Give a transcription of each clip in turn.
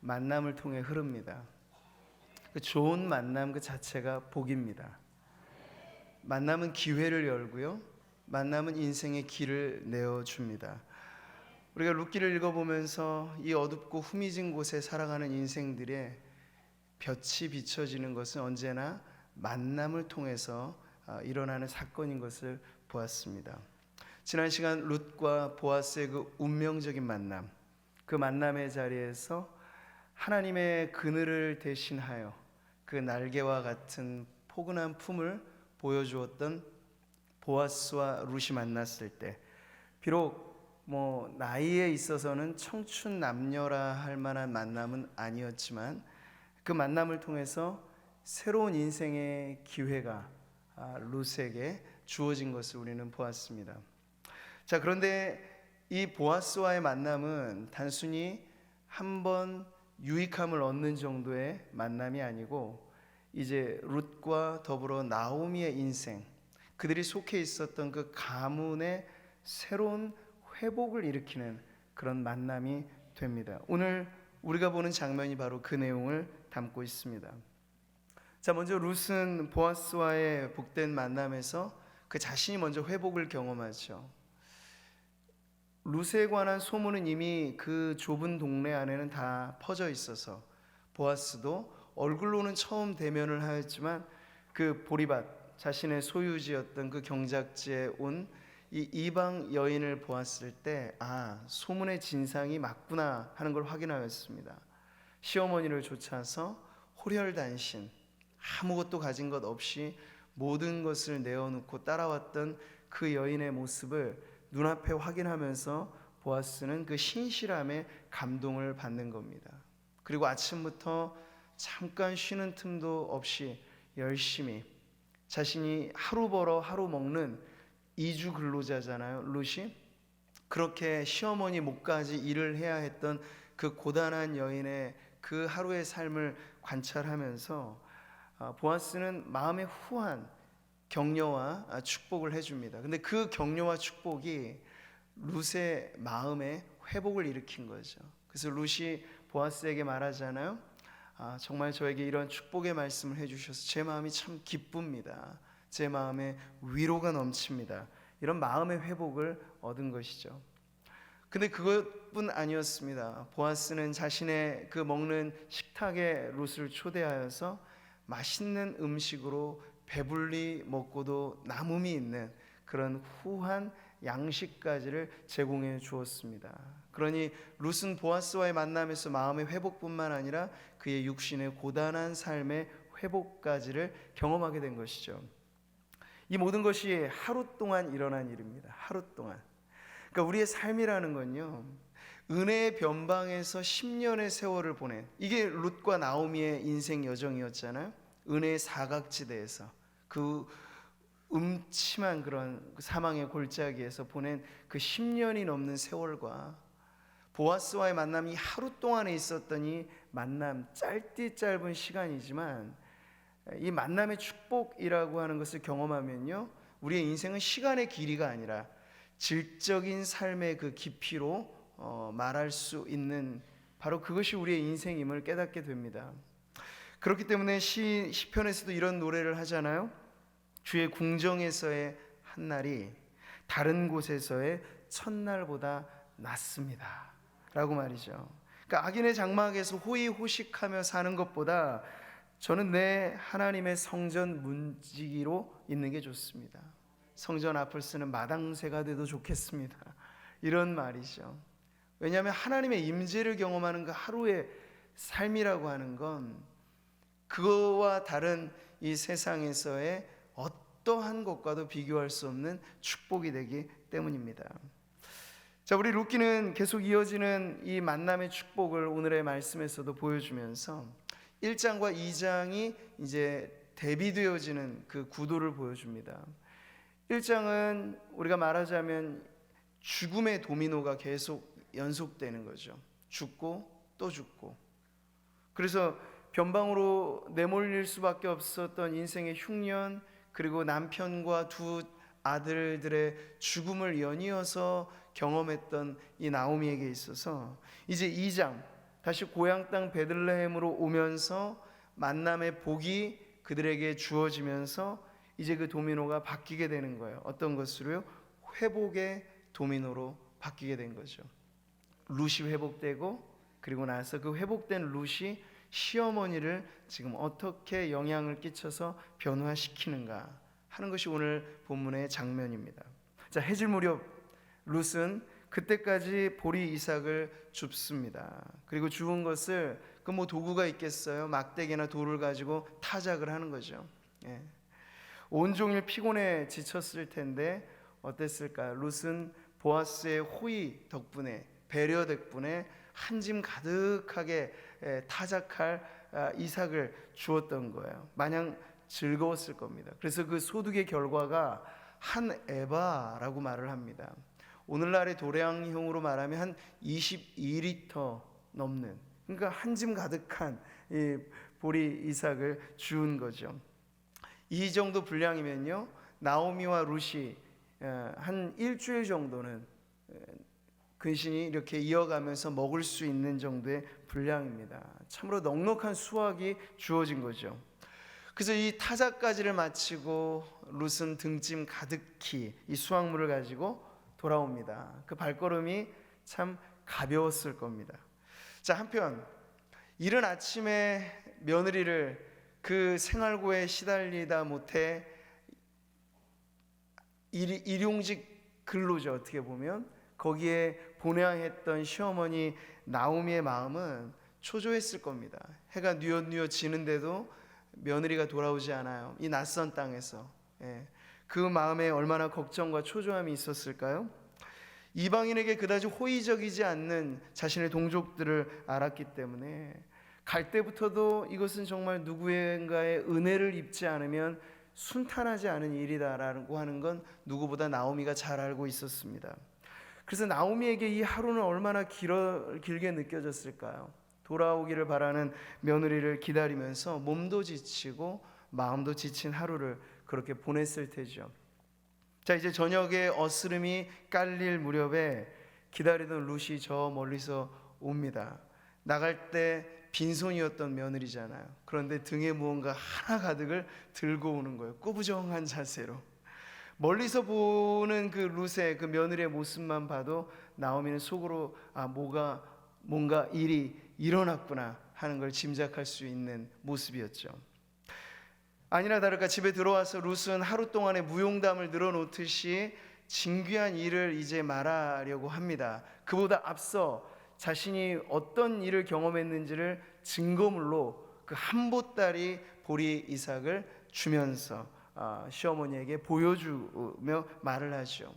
만남을 통해 흐릅니다. 그 좋은 만남 그 자체가 복입니다. 만남은 기회를 열고요, 만남은 인생의 길을 내어줍니다. 우리가 룻기를 읽어보면서 이 어둡고 후미진 곳에 살아가는 인생들의 볕이 비춰지는 것은 언제나 만남을 통해서 일어나는 사건인 것을 보았습니다. 지난 시간 룻과 보아스의 그 운명적인 만남, 그 만남의 자리에서 하나님의 그늘을 대신하여 그 날개와 같은 포근한 품을 보여주었던 보아스와 룻이 만났을 때, 비록 나이에 있어서는 청춘 남녀라 할 만한 만남은 아니었지만 그 만남을 통해서 새로운 인생의 기회가 룻에게 주어진 것을 우리는 보았습니다. 자, 그런데 이 보아스와의 만남은 단순히 한번 유익함을 얻는 정도의 만남이 아니고, 이제 룻과 더불어 나오미의 인생, 그들이 속해 있었던 그 가문의 새로운 회복을 일으키는 그런 만남이 됩니다. 오늘 우리가 보는 장면이 바로 그 내용을 담고 있습니다. 자, 먼저 룻은 보아스와의 복된 만남에서 그 자신이 먼저 회복을 경험하죠. 룻에 관한 소문은 이미 그 좁은 동네 안에는 다 퍼져 있어서 보아스도 얼굴로는 처음 대면을 하였지만 그 보리밭, 자신의 소유지였던 그 경작지에 온 이 이방 여인을 보았을 때 소문의 진상이 맞구나 하는 걸 확인하였습니다. 시어머니를 쫓아서 호혈단신, 아무것도 가진 것 없이 모든 것을 내어놓고 따라왔던 그 여인의 모습을 눈앞에 확인하면서 보아스는 그 신실함에 감동을 받는 겁니다. 그리고 아침부터 잠깐 쉬는 틈도 없이 열심히, 자신이 하루 벌어 하루 먹는 이주 근로자잖아요, 룻이. 그렇게 시어머니 목까지 일을 해야 했던 그 고단한 여인의 그 하루의 삶을 관찰하면서 보아스는 마음에 후한 격려와 축복을 해줍니다. 근데 그 격려와 축복이 룻의 마음에 회복을 일으킨 거죠. 그래서 룻이 보아스에게 말하잖아요. 정말 저에게 이런 축복의 말씀을 해주셔서 제 마음이 참 기쁩니다. 제 마음에 위로가 넘칩니다. 이런 마음의 회복을 얻은 것이죠. 근데 그것뿐 아니었습니다. 보아스는 자신의 그 먹는 식탁에 룻을 초대하여서 맛있는 음식으로 배불리 먹고도 남음이 있는 그런 후한 양식까지를 제공해 주었습니다. 그러니 룻은 보아스와의 만남에서 마음의 회복뿐만 아니라 그의 육신의 고단한 삶의 회복까지를 경험하게 된 것이죠. 이 모든 것이 하루 동안 일어난 일입니다. 하루 동안. 그러니까 우리의 삶이라는 건요, 은혜의 변방에서 10년의 세월을 보낸, 이게 룻과 나오미의 인생 여정이었잖아요. 은혜의 사각지대에서, 그 음침한 그런 사망의 골짜기에서 보낸 그 10년이 넘는 세월과 보아스와의 만남이 하루 동안에 있었던 이 만남, 짧디 짧은 시간이지만 이 만남의 축복이라고 하는 것을 경험하면요, 우리의 인생은 시간의 길이가 아니라 질적인 삶의 그 깊이로 말할 수 있는, 바로 그것이 우리의 인생임을 깨닫게 됩니다. 그렇기 때문에 시편에서도 이런 노래를 하잖아요. 주의 궁정에서의 한날이 다른 곳에서의 첫날보다 낫습니다 라고 말이죠. 그러니까 악인의 장막에서 호의호식하며 사는 것보다 저는 내 하나님의 성전 문지기로 있는 게 좋습니다. 성전 앞을 쓰는 마당새가 돼도 좋겠습니다. 이런 말이죠. 왜냐하면 하나님의 임재를 경험하는 그 하루의 삶이라고 하는 건 그거와 다른 이 세상에서의 어떠한 것과도 비교할 수 없는 축복이 되기 때문입니다. 자, 우리 룻기는 계속 이어지는 이 만남의 축복을 오늘의 말씀에서도 보여주면서 1장과 2장이 이제 대비되어지는 그 구도를 보여줍니다. 1장은 우리가 말하자면 죽음의 도미노가 계속 연속되는 거죠. 죽고 또 죽고. 그래서 변방으로 내몰릴 수밖에 없었던 인생의 흉년, 그리고 남편과 두 아들들의 죽음을 연이어서 경험했던 이 나오미에게 있어서 이제 2장, 다시 고향 땅 베들레헴으로 오면서 만남의 복이 그들에게 주어지면서 이제 그 도미노가 바뀌게 되는 거예요. 어떤 것으로요? 회복의 도미노로 바뀌게 된 거죠. 룻이 회복되고, 그리고 나서 그 회복된 룻이 시어머니를 지금 어떻게 영향을 끼쳐서 변화시키는가 하는 것이 오늘 본문의 장면입니다. 자, 해질 무렵 룻은 그때까지 보리 이삭을 줍습니다. 그리고 죽은 것을 그 뭐 도구가 있겠어요? 막대기나 돌을 가지고 타작을 하는 거죠. 예. 온종일 피곤해 지쳤을 텐데 어땠을까요? 룻은 보아스의 호의 덕분에, 배려 덕분에 한 짐 가득하게 타작할 이삭을 주었던 거예요. 마냥 즐거웠을 겁니다. 그래서 그 소득의 결과가 한 에바라고 말을 합니다. 오늘날의 도량형으로 말하면 한 22리터 넘는, 그러니까 한 짐 가득한 이 보리 이삭을 주운 거죠. 이 정도 분량이면요, 나오미와 룻이 한 일주일 정도는 근신이 이렇게 이어가면서 먹을 수 있는 정도의 분량입니다. 참으로 넉넉한 수확이 주어진 거죠. 그래서 이 타작까지를 마치고 룻은 등짐 가득히 이 수확물을 가지고 돌아옵니다. 그 발걸음이 참 가벼웠을 겁니다. 자, 한편 이른 아침에 며느리를 그 생활고에 시달리다 못해 일용직 근로죠. 어떻게 보면 거기에 보내야 했던 시어머니 나오미의 마음은 초조했을 겁니다. 해가 뉘엿뉘엿 지는데도 며느리가 돌아오지 않아요. 이 낯선 땅에서. 그 마음에 얼마나 걱정과 초조함이 있었을까요? 이방인에게 그다지 호의적이지 않는 자신의 동족들을 알았기 때문에 갈 때부터도 이것은 정말 누구인가의 은혜를 입지 않으면 순탄하지 않은 일이다라고 하는 건 누구보다 나오미가 잘 알고 있었습니다. 그래서 나오미에게 이 하루는 얼마나 길게 느껴졌을까요? 돌아오기를 바라는 며느리를 기다리면서 몸도 지치고 마음도 지친 하루를 그렇게 보냈을 테죠. 자, 이제 저녁에 어스름이 깔릴 무렵에 기다리던 룻이 저 멀리서 옵니다. 나갈 때 빈손이었던 며느리잖아요. 그런데 등에 무언가 하나 가득을 들고 오는 거예요. 꾸부정한 자세로. 멀리서 보는 그 룻의 그 며느리의 모습만 봐도 나오미는 속으로 뭔가 일이 일어났구나 하는 걸 짐작할 수 있는 모습이었죠. 아니나 다를까 집에 들어와서 룻은 하루 동안의 무용담을 늘어놓듯이 진귀한 일을 이제 말하려고 합니다. 그보다 앞서 자신이 어떤 일을 경험했는지를 증거물로 그 한 보따리 보리 이삭을 주면서 시어머니에게 보여주며 말을 하죠.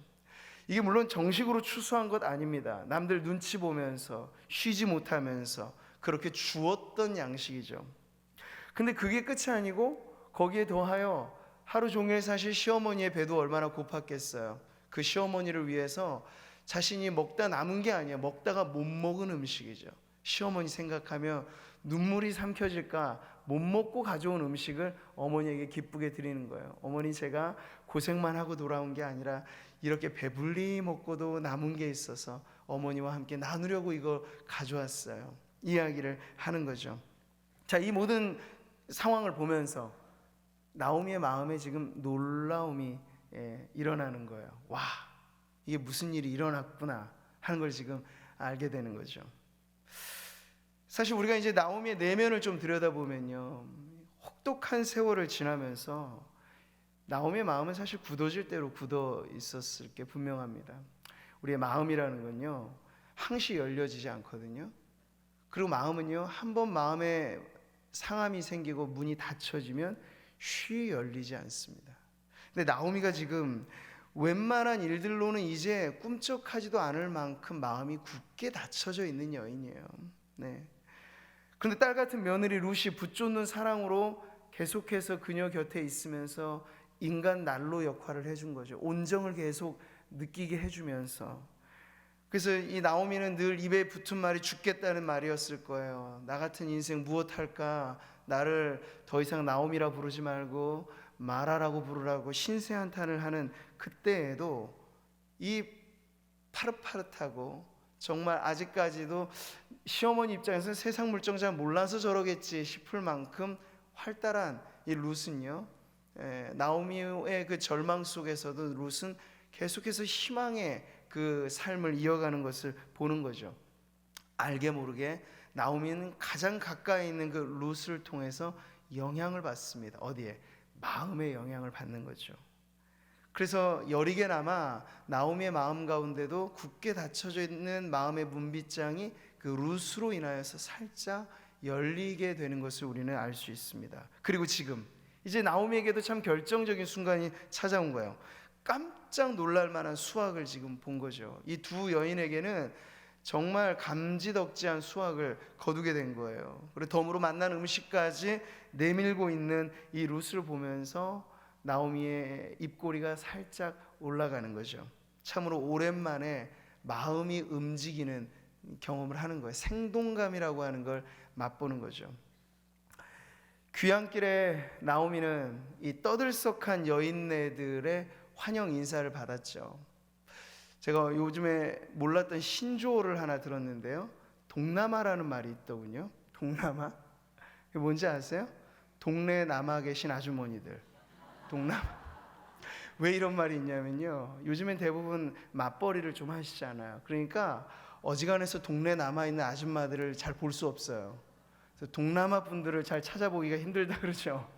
이게 물론 정식으로 추수한 것 아닙니다. 남들 눈치 보면서 쉬지 못하면서 그렇게 주었던 양식이죠. 근데 그게 끝이 아니고 거기에 더하여 하루 종일 사실 시어머니의 배도 얼마나 고팠겠어요. 그 시어머니를 위해서 자신이 먹다 남은 게 아니에요. 먹다가 못 먹은 음식이죠. 시어머니 생각하며 눈물이 삼켜질까 못 먹고 가져온 음식을 어머니에게 기쁘게 드리는 거예요. 어머니, 제가 고생만 하고 돌아온 게 아니라 이렇게 배불리 먹고도 남은 게 있어서 어머니와 함께 나누려고 이거 가져왔어요. 이야기를 하는 거죠. 자, 이 모든 상황을 보면서 나오미의 마음에 지금 놀라움이 일어나는 거예요. 와, 이게 무슨 일이 일어났구나 하는 걸 지금 알게 되는 거죠. 사실 우리가 이제 나오미의 내면을 좀 들여다보면요, 혹독한 세월을 지나면서 나오미의 마음은 사실 굳어질 대로 굳어 있었을 게 분명합니다. 우리의 마음이라는 건요, 항시 열려지지 않거든요. 그리고 마음은요, 한번 마음에 상함이 생기고 문이 닫혀지면 쉬 열리지 않습니다. 근데 나오미가 지금 웬만한 일들로는 이제 꿈쩍하지도 않을 만큼 마음이 굳게 닫혀져 있는 여인이에요. 네. 그런데 딸 같은 며느리 룻이 붙쫓는 사랑으로 계속해서 그녀 곁에 있으면서 인간 난로 역할을 해준 거죠. 온정을 계속 느끼게 해주면서. 그래서 이 나오미는 늘 입에 붙은 말이 죽겠다는 말이었을 거예요. 나 같은 인생 무엇할까? 나를 더 이상 나오미라 부르지 말고 마라라고 부르라고 신세 한탄을 하는 그때에도 이 파릇파릇하고 정말 아직까지도 시어머니 입장에서는 세상 물정 잘 몰라서 저러겠지 싶을 만큼 활달한 이 룻은요, 나오미의 그 절망 속에서도 룻은 계속해서 희망의 그 삶을 이어가는 것을 보는 거죠. 알게 모르게 나오미는 가장 가까이 있는 그 룻을 통해서 영향을 받습니다. 어디에? 마음의 영향을 받는 거죠. 그래서 여리게나마 나오미의 마음 가운데도 굳게 닫혀져 있는 마음의 문빗장이 그 룻으로 인하여서 살짝 열리게 되는 것을 우리는 알 수 있습니다. 그리고 지금 이제 나오미에게도 참 결정적인 순간이 찾아온 거예요. 깜짝 놀랄 만한 수확을 지금 본 거죠. 이 두 여인에게는 정말 감지덕지한 수확을 거두게 된 거예요. 그리고 덤으로 만난 음식까지 내밀고 있는 이 룻을 보면서 나오미의 입꼬리가 살짝 올라가는 거죠. 참으로 오랜만에 마음이 움직이는 경험을 하는 거예요. 생동감이라고 하는 걸 맛보는 거죠. 귀향길에 나오미는 이 떠들썩한 여인네들의 환영 인사를 받았죠. 제가 요즘에 몰랐던 신조어를 하나 들었는데요, 동남아라는 말이 있더군요. 동남아? 뭔지 아세요? 동네에 남아 계신 아주머니들, 동남아. 왜 이런 말이 있냐면요, 요즘엔 대부분 맞벌이를 좀 하시잖아요. 그러니까 어지간해서 동네에 남아있는 아줌마들을 잘 볼 수 없어요. 그래서 동남아 분들을 잘 찾아보기가 힘들다 그러죠.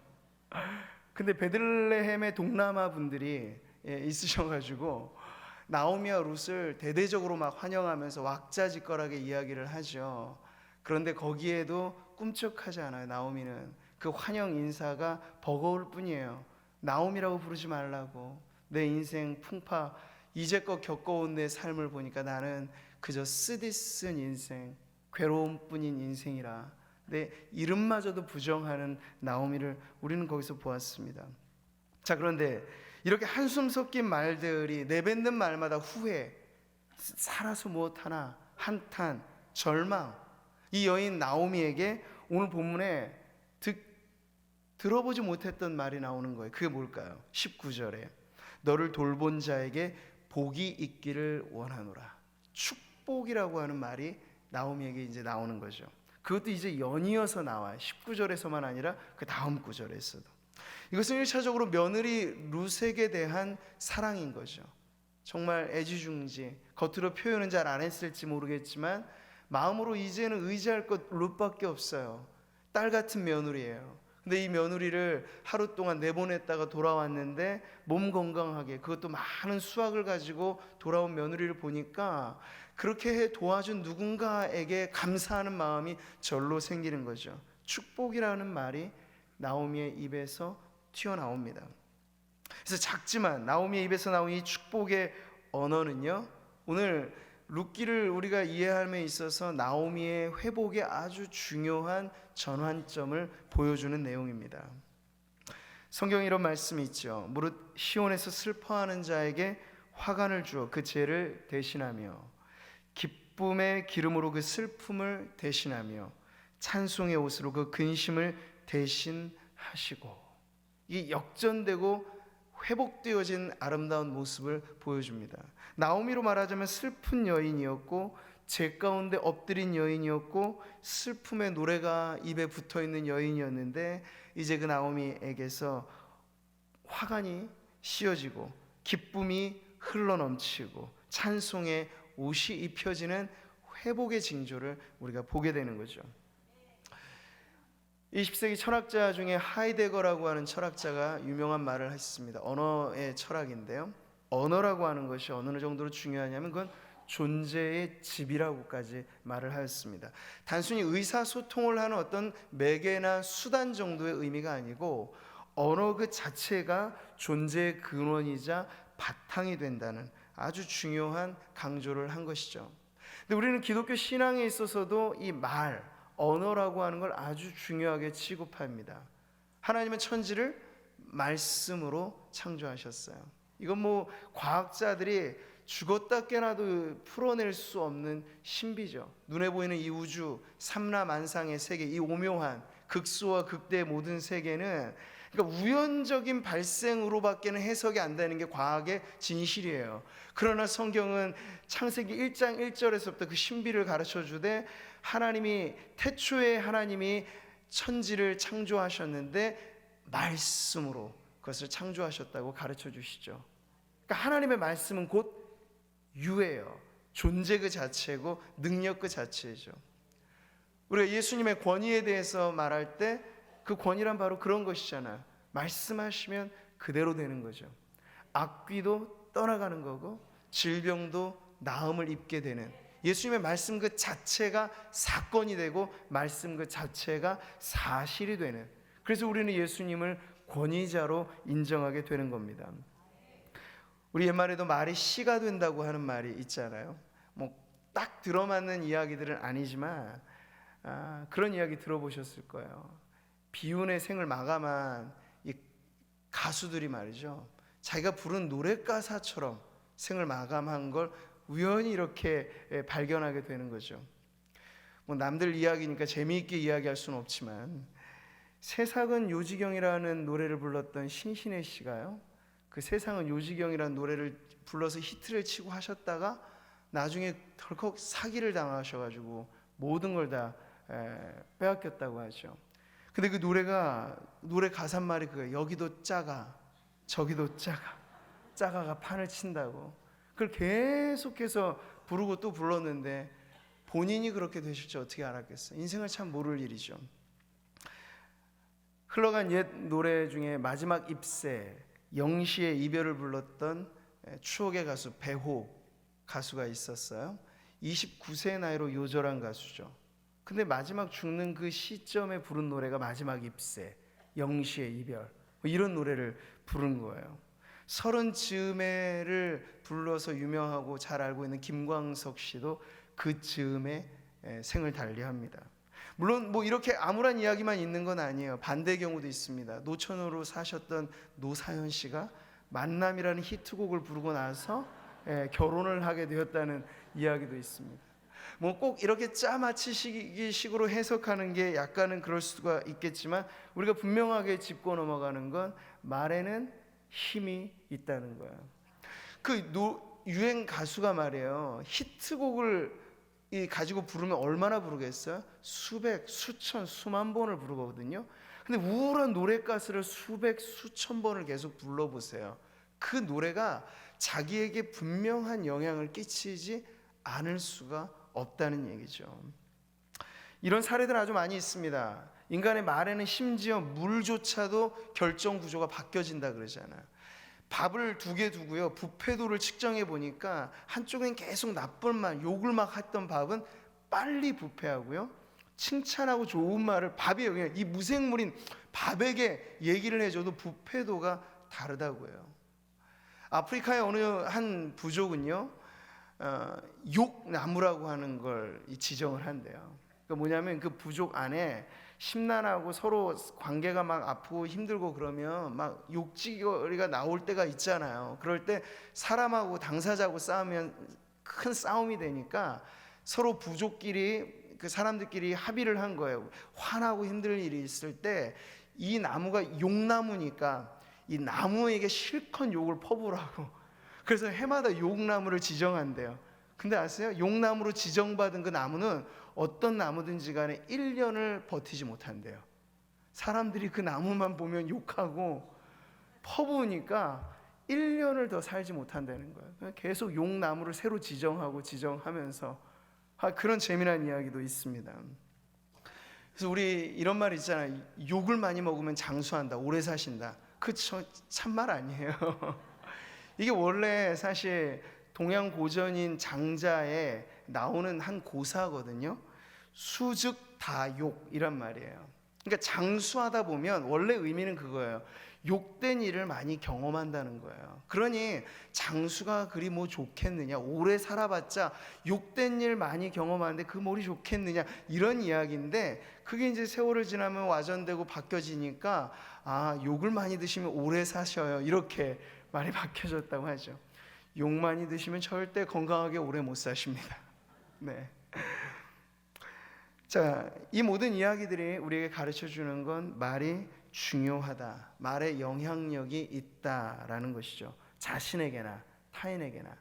근데 베들레헴의 동남아 분들이 있으셔가지고 나오미와 룻을 대대적으로 막 환영하면서 왁자지껄하게 이야기를 하죠. 그런데 거기에도 꿈쩍하지 않아요. 나오미는 그 환영 인사가 버거울 뿐이에요. 나오미라고 부르지 말라고. 내 인생 풍파, 이제껏 겪어온 내 삶을 보니까 나는 그저 쓰디쓴 인생, 괴로움뿐인 인생이라. 내 이름마저도 부정하는 나오미를 우리는 거기서 보았습니다. 자, 그런데 이렇게 한숨 섞인 말들이 내뱉는 말마다 후회, 살아서 무엇하나, 한탄, 절망. 이 여인 나오미에게 오늘 본문에 들어보지 못했던 말이 나오는 거예요. 그게 뭘까요? 19절에 너를 돌본 자에게 복이 있기를 원하노라. 축복이라고 하는 말이 나오미에게 이제 나오는 거죠. 그것도 이제 연이어서 나와요. 19절에서만 아니라 그 다음 구절에서도. 이것은 1차적으로 며느리 룻에게 대한 사랑인 거죠. 정말 애지중지, 겉으로 표현은 잘 안 했을지 모르겠지만 마음으로 이제는 의지할 것 룻밖에 없어요. 딸 같은 며느리예요. 근데 이 며느리를 하루 동안 내보냈다가 돌아왔는데 몸 건강하게, 그것도 많은 수확을 가지고 돌아온 며느리를 보니까 그렇게 도와준 누군가에게 감사하는 마음이 절로 생기는 거죠. 축복이라는 말이 나오미의 입에서 튀어나옵니다. 그래서 작지만 나오미의 입에서 나온 이 축복의 언어는요, 오늘 룻기를 우리가 이해함에 있어서 나오미의 회복에 아주 중요한 전환점을 보여주는 내용입니다. 성경에 이런 말씀이 있죠. 무릇 시온에서 슬퍼하는 자에게 화관을 주어 그 죄를 대신하며 기쁨의 기름으로 그 슬픔을 대신하며 찬송의 옷으로 그 근심을 대신하시고. 이 역전되고 회복되어진 아름다운 모습을 보여줍니다. 나오미로 말하자면 슬픈 여인이었고 죄 가운데 엎드린 여인이었고 슬픔의 노래가 입에 붙어있는 여인이었는데 이제 그 나오미에게서 화관이 씌워지고 기쁨이 흘러넘치고 찬송의 옷이 입혀지는 회복의 징조를 우리가 보게 되는 거죠. 20세기 철학자 중에 하이데거라고 하는 철학자가 유명한 말을 했습니다. 언어의 철학인데요, 언어라고 하는 것이 어느 정도로 중요하냐면 그건 존재의 집이라고까지 말을 하였습니다. 단순히 의사소통을 하는 어떤 매개나 수단 정도의 의미가 아니고 언어 그 자체가 존재의 근원이자 바탕이 된다는 아주 중요한 강조를 한 것이죠. 근데 우리는 기독교 신앙에 있어서도 이 말, 언어라고 하는 걸 아주 중요하게 취급합니다. 하나님은 천지를 말씀으로 창조하셨어요. 이건 뭐 과학자들이 죽었다 깨나도 풀어낼 수 없는 신비죠. 눈에 보이는 이 우주, 삼라만상의 세계, 이 오묘한 극소와 극대의 모든 세계는 그러니까 우연적인 발생으로밖에는 해석이 안 되는 게 과학의 진실이에요. 그러나 성경은 창세기 1장 1절에서부터 그 신비를 가르쳐 주되 하나님이 태초에 하나님이 천지를 창조하셨는데 말씀으로 그것을 창조하셨다고 가르쳐 주시죠. 그러니까 하나님의 말씀은 곧 유예요. 존재 그 자체고 능력 그 자체죠. 우리가 예수님의 권위에 대해서 말할 때 그 권위란 바로 그런 것이잖아요. 말씀하시면 그대로 되는 거죠. 악귀도 떠나가는 거고 질병도 나음을 입게 되는, 예수님의 말씀 그 자체가 사건이 되고 말씀 그 자체가 사실이 되는, 그래서 우리는 예수님을 권위자로 인정하게 되는 겁니다. 우리 옛말에도 말이 씨가 된다고 하는 말이 있잖아요. 뭐 딱 들어맞는 이야기들은 아니지만 그런 이야기 들어보셨을 거예요. 비운의 생을 마감한 이 가수들이 말이죠, 자기가 부른 노래 가사처럼 생을 마감한 걸 우연히 이렇게 발견하게 되는 거죠. 뭐 남들 이야기니까 재미있게 이야기할 수는 없지만, 세상은 요지경이라는 노래를 불렀던 신신혜 씨가요, 그 세상은 요지경이라는 노래를 불러서 히트를 치고 하셨다가 나중에 덜컥 사기를 당하셔가지고 모든 걸 다 빼앗겼다고 하죠. 근데 그 노래 가사말이 그거예요. 여기도 작아 저기도 작아, 작아가 판을 친다고. 그걸 계속해서 부르고 또 불렀는데 본인이 그렇게 되실 줄 어떻게 알았겠어요. 인생을 참 모를 일이죠. 흘러간 옛 노래 중에 마지막 잎새, 영시의 이별을 불렀던 추억의 가수 배호 가수가 있었어요. 29세의 나이로 요절한 가수죠. 근데 마지막 죽는 그 시점에 부른 노래가 마지막 잎새, 영시의 이별, 이런 노래를 부른 거예요. 30 즈음에를 불러서 유명하고 잘 알고 있는 김광석 씨도 그 즈음에 생을 달리합니다. 물론 뭐 이렇게 암울한 이야기만 있는 건 아니에요. 반대 경우도 있습니다. 노처녀로 사셨던 노사연 씨가 만남이라는 히트곡을 부르고 나서 결혼을 하게 되었다는 이야기도 있습니다. 뭐 꼭 이렇게 짜맞추기 식으로 해석하는 게 약간은 그럴 수가 있겠지만, 우리가 분명하게 짚고 넘어가는 건 말에는 힘이 있다는 거예요. 유행 가수가 말이에요, 히트곡을 가지고 부르면 얼마나 부르겠어요? 수백, 수천, 수만 번을 부르거든요. 근데 우울한 노래 가사를 수백, 수천 번을 계속 불러보세요. 그 노래가 자기에게 분명한 영향을 끼치지 않을 수가 없다는 얘기죠. 이런 사례들 아주 많이 있습니다. 인간의 말에는 심지어 물조차도 결정 구조가 바뀌어진다 그러잖아요. 밥을 2개 두고요, 부패도를 측정해 보니까 한쪽엔 계속 나쁜 말, 욕을 막 했던 밥은 빨리 부패하고요, 칭찬하고 좋은 말을 밥이에요, 그냥 이 무생물인 밥에게 얘기를 해줘도 부패도가 다르다고요. 아프리카의 어느 한 부족은요, 욕나무라고 하는 걸 지정을 한대요. 그러니까 뭐냐면 그 부족 안에 심란하고 서로 관계가 막 아프고 힘들고 그러면 막 욕지거리가 나올 때가 있잖아요. 그럴 때 사람하고 당사자하고 싸우면 큰 싸움이 되니까 서로 부족끼리, 그 사람들끼리 합의를 한 거예요. 화나고 힘들 일이 있을 때 이 나무가 욕나무니까 이 나무에게 실컷 욕을 퍼부으라고, 그래서 해마다 욕나무를 지정한대요. 근데 아세요? 욕나무로 지정받은 그 나무는 어떤 나무든지 간에 1년을 버티지 못한대요. 사람들이 그 나무만 보면 욕하고 퍼부으니까 1년을 더 살지 못한다는 거예요. 계속 욕나무를 새로 지정하면서 그런 재미난 이야기도 있습니다. 그래서 우리 이런 말 있잖아요. 욕을 많이 먹으면 장수한다, 오래 사신다. 그쵸? 참말 아니에요. 이게 원래 사실 동양 고전인 장자에 나오는 한 고사거든요. 수즉다욕이란 말이에요. 그러니까 장수하다 보면 원래 의미는 그거예요. 욕된 일을 많이 경험한다는 거예요. 그러니 장수가 그리 뭐 좋겠느냐, 오래 살아봤자 욕된 일 많이 경험하는데 그 뭘이 좋겠느냐, 이런 이야기인데, 그게 이제 세월을 지나면 와전되고 바뀌어지니까 욕을 많이 드시면 오래 사셔요, 이렇게 말이 바뀌어졌다고 하죠. 욕 많이 드시면 절대 건강하게 오래 못 사십니다. 네. 자, 이 모든 이야기들이 우리에게 가르쳐 주는 건 말이 중요하다, 말에 영향력이 있다라는 것이죠. 자신에게나 타인에게나.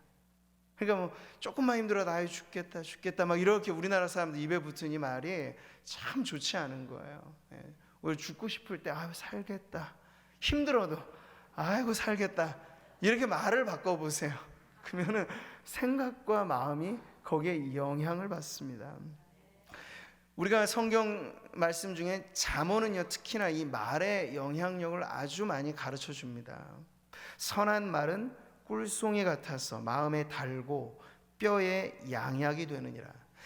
그러니까 뭐 조금만 힘들어도 아유 죽겠다 막 이렇게 우리나라 사람들 입에 붙은 이 말이 참 좋지 않은 거예요. 우리 죽고 싶을 때 아유 살겠다, 힘들어도 아이고 살겠다 이렇게 말을 바꿔보세요. 그러면은 생각과 마음이 거기에 영향을 받습니다. 우리가 성경 말씀 중에 잠언은요 특히나 이 말의 영향력을 아주 많이 가르쳐 줍니다. 선한 말은 꿀송이 같아서 마음에 달고 뼈에 양약이 되느니라.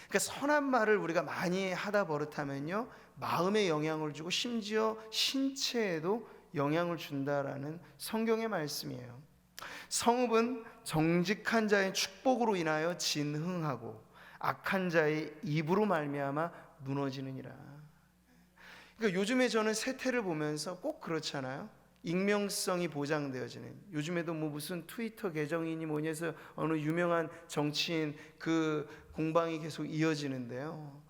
그러니까 선한 말을 우리가 많이 하다 버릇하면요 마음에 영향을 주고 심지어 신체에도 영향을 준다라는 성경의 말씀이에요. 성읍은 정직한 자의 축복으로 인하여 진흥하고 악한 자의 입으로 말미암아 무너지느니라. 그러니까 요즘에 저는 세태를 보면서 꼭 그렇잖아요. 익명성이 보장되어지는, 요즘에도 뭐 무슨 트위터 계정이니 뭐니 해서 어느 유명한 정치인 그 공방이 계속 이어지는데요.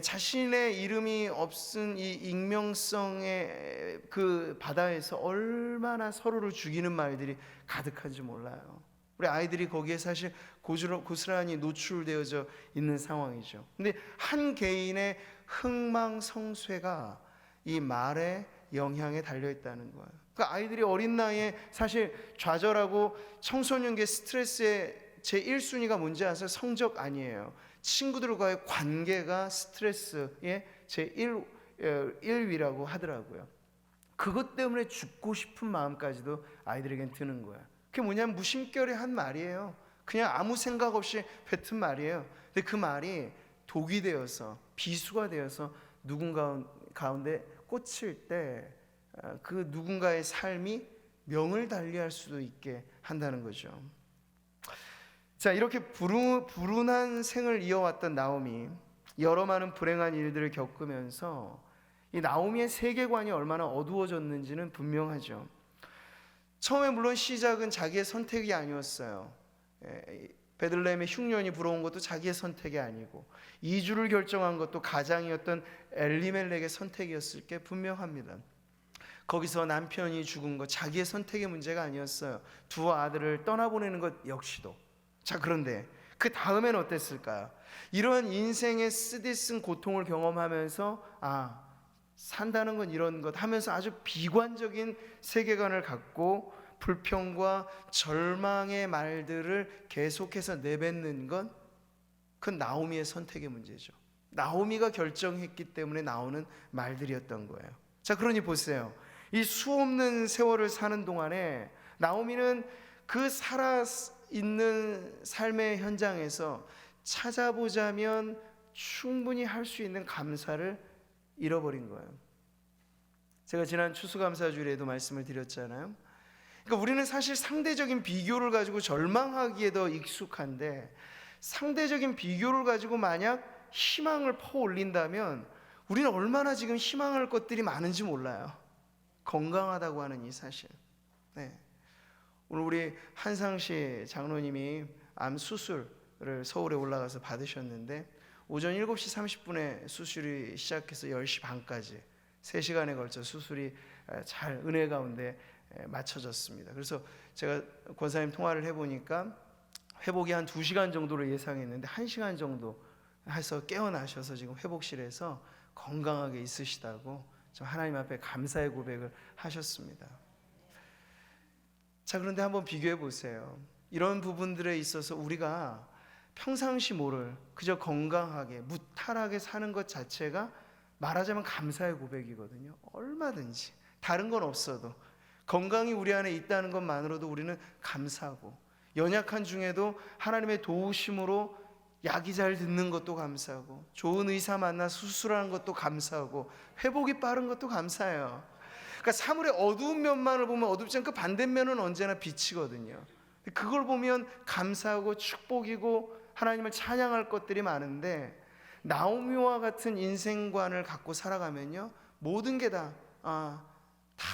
자신의 이름이 없은 이 익명성의 그 바다에서 얼마나 서로를 죽이는 말들이 가득한지 몰라요. 우리 아이들이 거기에 사실 고스란히 노출되어져 있는 상황이죠. 근데 한 개인의 흥망성쇠가 이 말에 영향에 달려있다는 거예요. 그러니까 아이들이 어린 나이에 사실 좌절하고 청소년기의 스트레스의 제1순위가 뭔지 아세요? 성적 아니에요. 친구들과의 관계가 스트레스의 제1위라고 하더라고요. 그것 때문에 죽고 싶은 마음까지도 아이들에겐 드는 거야. 그게 뭐냐면 무심결에 한 말이에요. 그냥 아무 생각 없이 뱉은 말이에요. 근데 그 말이 독이 되어서 비수가 되어서 누군가 가운데 꽂힐 때 그 누군가의 삶이 명을 달리할 수도 있게 한다는 거죠. 자, 이렇게 불운한 생을 이어왔던 나오미, 여러 많은 불행한 일들을 겪으면서 이 나오미의 세계관이 얼마나 어두워졌는지는 분명하죠. 처음에 물론 시작은 자기의 선택이 아니었어요. 베들레헴의 흉년이 불어온 것도 자기의 선택이 아니고 이주를 결정한 것도 가장이었던 엘리멜렉의 선택이었을 게 분명합니다. 거기서 남편이 죽은 것 자기의 선택의 문제가 아니었어요. 두 아들을 떠나보내는 것 역시도. 자, 그런데 그 다음에는 어땠을까요? 이러한 인생의 쓰디쓴 고통을 경험하면서 산다는 건 이런 것 하면서 아주 비관적인 세계관을 갖고 불평과 절망의 말들을 계속해서 내뱉는 건 그 나오미의 선택의 문제죠. 나오미가 결정했기 때문에 나오는 말들이었던 거예요. 자, 그러니 보세요. 이 수없는 세월을 사는 동안에 나오미는 그 살아있는 삶의 현장에서 찾아보자면 충분히 할 수 있는 감사를 잃어버린 거예요. 제가 지난 추수감사주일에도 말씀을 드렸잖아요. 그러니까 우리는 사실 상대적인 비교를 가지고 절망하기에 더 익숙한데, 상대적인 비교를 가지고 만약 희망을 퍼올린다면 우리는 얼마나 지금 희망할 것들이 많은지 몰라요. 건강하다고 하는 이 사실. 오늘 우리 한상시 장로님이 암 수술을 서울에 올라가서 받으셨는데 오전 7시 30분에 수술이 시작해서 10시 반까지 3시간에 걸쳐 수술이 잘 은혜 가운데 마쳐졌습니다. 그래서 제가 권사님 통화를 해보니까 회복이 한 2시간 정도로 예상했는데 1시간 정도 해서 깨어나셔서 지금 회복실에서 건강하게 있으시다고 하나님 앞에 감사의 고백을 하셨습니다. 자, 그런데 한번 비교해 보세요. 이런 부분들에 있어서 우리가 평상시 모를 그저 건강하게 무탈하게 사는 것 자체가 말하자면 감사의 고백이거든요. 얼마든지 다른 건 없어도 건강이 우리 안에 있다는 것만으로도 우리는 감사하고, 연약한 중에도 하나님의 도우심으로 약이 잘 듣는 것도 감사하고, 좋은 의사 만나 수술하는 것도 감사하고, 회복이 빠른 것도 감사해요. 그러니까 사물의 어두운 면만을 보면 어둡지 않고 반대면은 언제나 빛이거든요. 그걸 보면 감사하고 축복이고 하나님을 찬양할 것들이 많은데, 나오미와 같은 인생관을 갖고 살아가면요 모든 게 다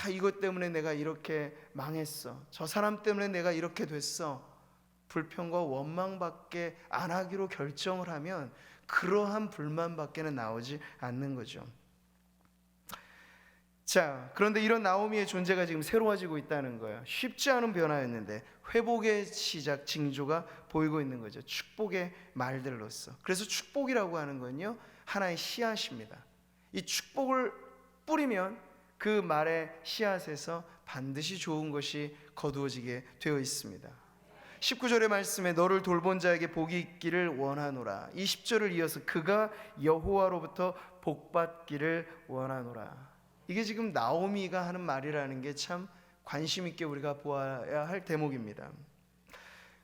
이것 때문에 내가 이렇게 망했어, 저 사람 때문에 내가 이렇게 됐어, 불평과 원망밖에 안 하기로 결정을 하면 그러한 불만밖에는 나오지 않는 거죠. 자, 그런데 이런 나오미의 존재가 지금 새로워지고 있다는 거예요. 쉽지 않은 변화였는데 회복의 시작 징조가 보이고 있는 거죠. 축복의 말들로서. 그래서 축복이라고 하는 건요, 하나의 씨앗입니다. 이 축복을 뿌리면 그 말의 씨앗에서 반드시 좋은 것이 거두어지게 되어 있습니다. 19절의 말씀에 너를 돌본 자에게 복이 있기를 원하노라. 20절을 이어서 그가 여호와로부터 복받기를 원하노라. 이게 지금 나오미가 하는 말이라는 게 참 관심 있게 우리가 보아야 할 대목입니다.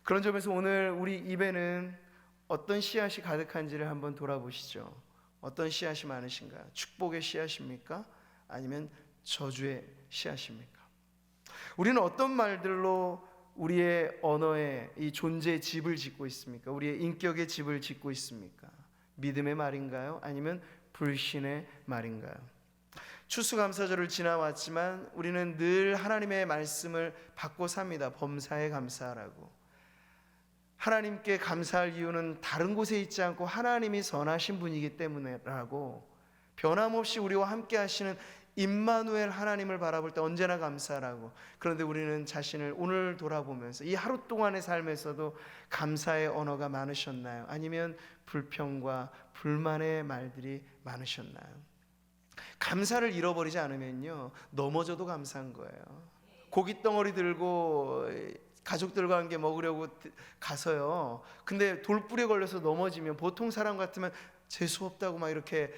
그런 점에서 오늘 우리 입에는 어떤 씨앗이 가득한지를 한번 돌아보시죠. 어떤 씨앗이 많으신가요? 축복의 씨앗입니까? 아니면 저주의 씨앗입니까? 우리는 어떤 말들로 우리의 언어에 이 존재의 집을 짓고 있습니까? 우리의 인격의 집을 짓고 있습니까? 믿음의 말인가요? 아니면 불신의 말인가요? 추수감사절을 지나왔지만 우리는 늘 하나님의 말씀을 받고 삽니다. 범사에 감사하라고. 하나님께 감사할 이유는 다른 곳에 있지 않고 하나님이 선하신 분이기 때문에라고, 변함없이 우리와 함께 하시는 임마누엘 하나님을 바라볼 때 언제나 감사하라고. 그런데 우리는 자신을 오늘 돌아보면서 이 하루 동안의 삶에서도 감사의 언어가 많으셨나요? 아니면 불평과 불만의 말들이 많으셨나요? 감사를 잃어버리지 않으면요, 넘어져도 감사한 거예요. 고깃덩어리 들고 가족들과 함께 먹으려고 가서요, 근데 돌불에 걸려서 넘어지면 보통 사람 같으면 재수없다고 막 이렇게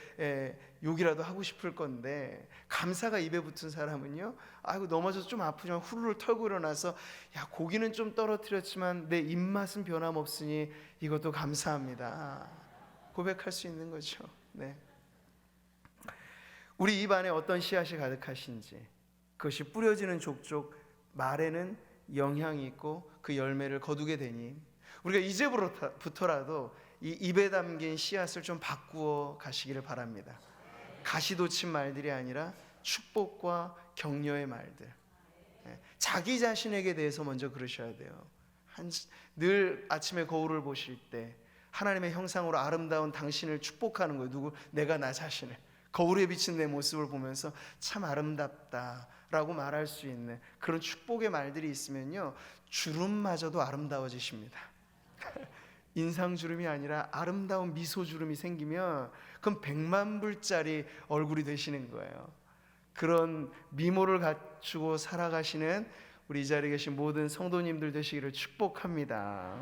욕이라도 하고 싶을 건데, 감사가 입에 붙은 사람은요, 아이고 넘어져서 좀 아프지만 후루를 털고 일어나서 야, 고기는 좀 떨어뜨렸지만 내 입맛은 변함없으니 이것도 감사합니다, 고백할 수 있는 거죠. 네. 우리 입 안에 어떤 씨앗이 가득하신지, 그것이 뿌려지는 족족 말에는 영향이 있고 그 열매를 거두게 되니 우리가 이제부터라도 이 입에 담긴 씨앗을 좀 바꾸어 가시기를 바랍니다. 가시돋친 말들이 아니라 축복과 격려의 말들. 자기 자신에게 대해서 먼저 그러셔야 돼요. 늘 아침에 거울을 보실 때 하나님의 형상으로 아름다운 당신을 축복하는 거예요. 누구? 내가 나 자신을. 거울에 비친 내 모습을 보면서 참 아름답다라고 말할 수 있는 그런 축복의 말들이 있으면요, 주름마저도 아름다워지십니다. 인상주름이 아니라 아름다운 미소주름이 생기면 그럼 100만 불짜리 얼굴이 되시는 거예요. 그런 미모를 갖추고 살아가시는 우리 이 자리에 계신 모든 성도님들 되시기를 축복합니다.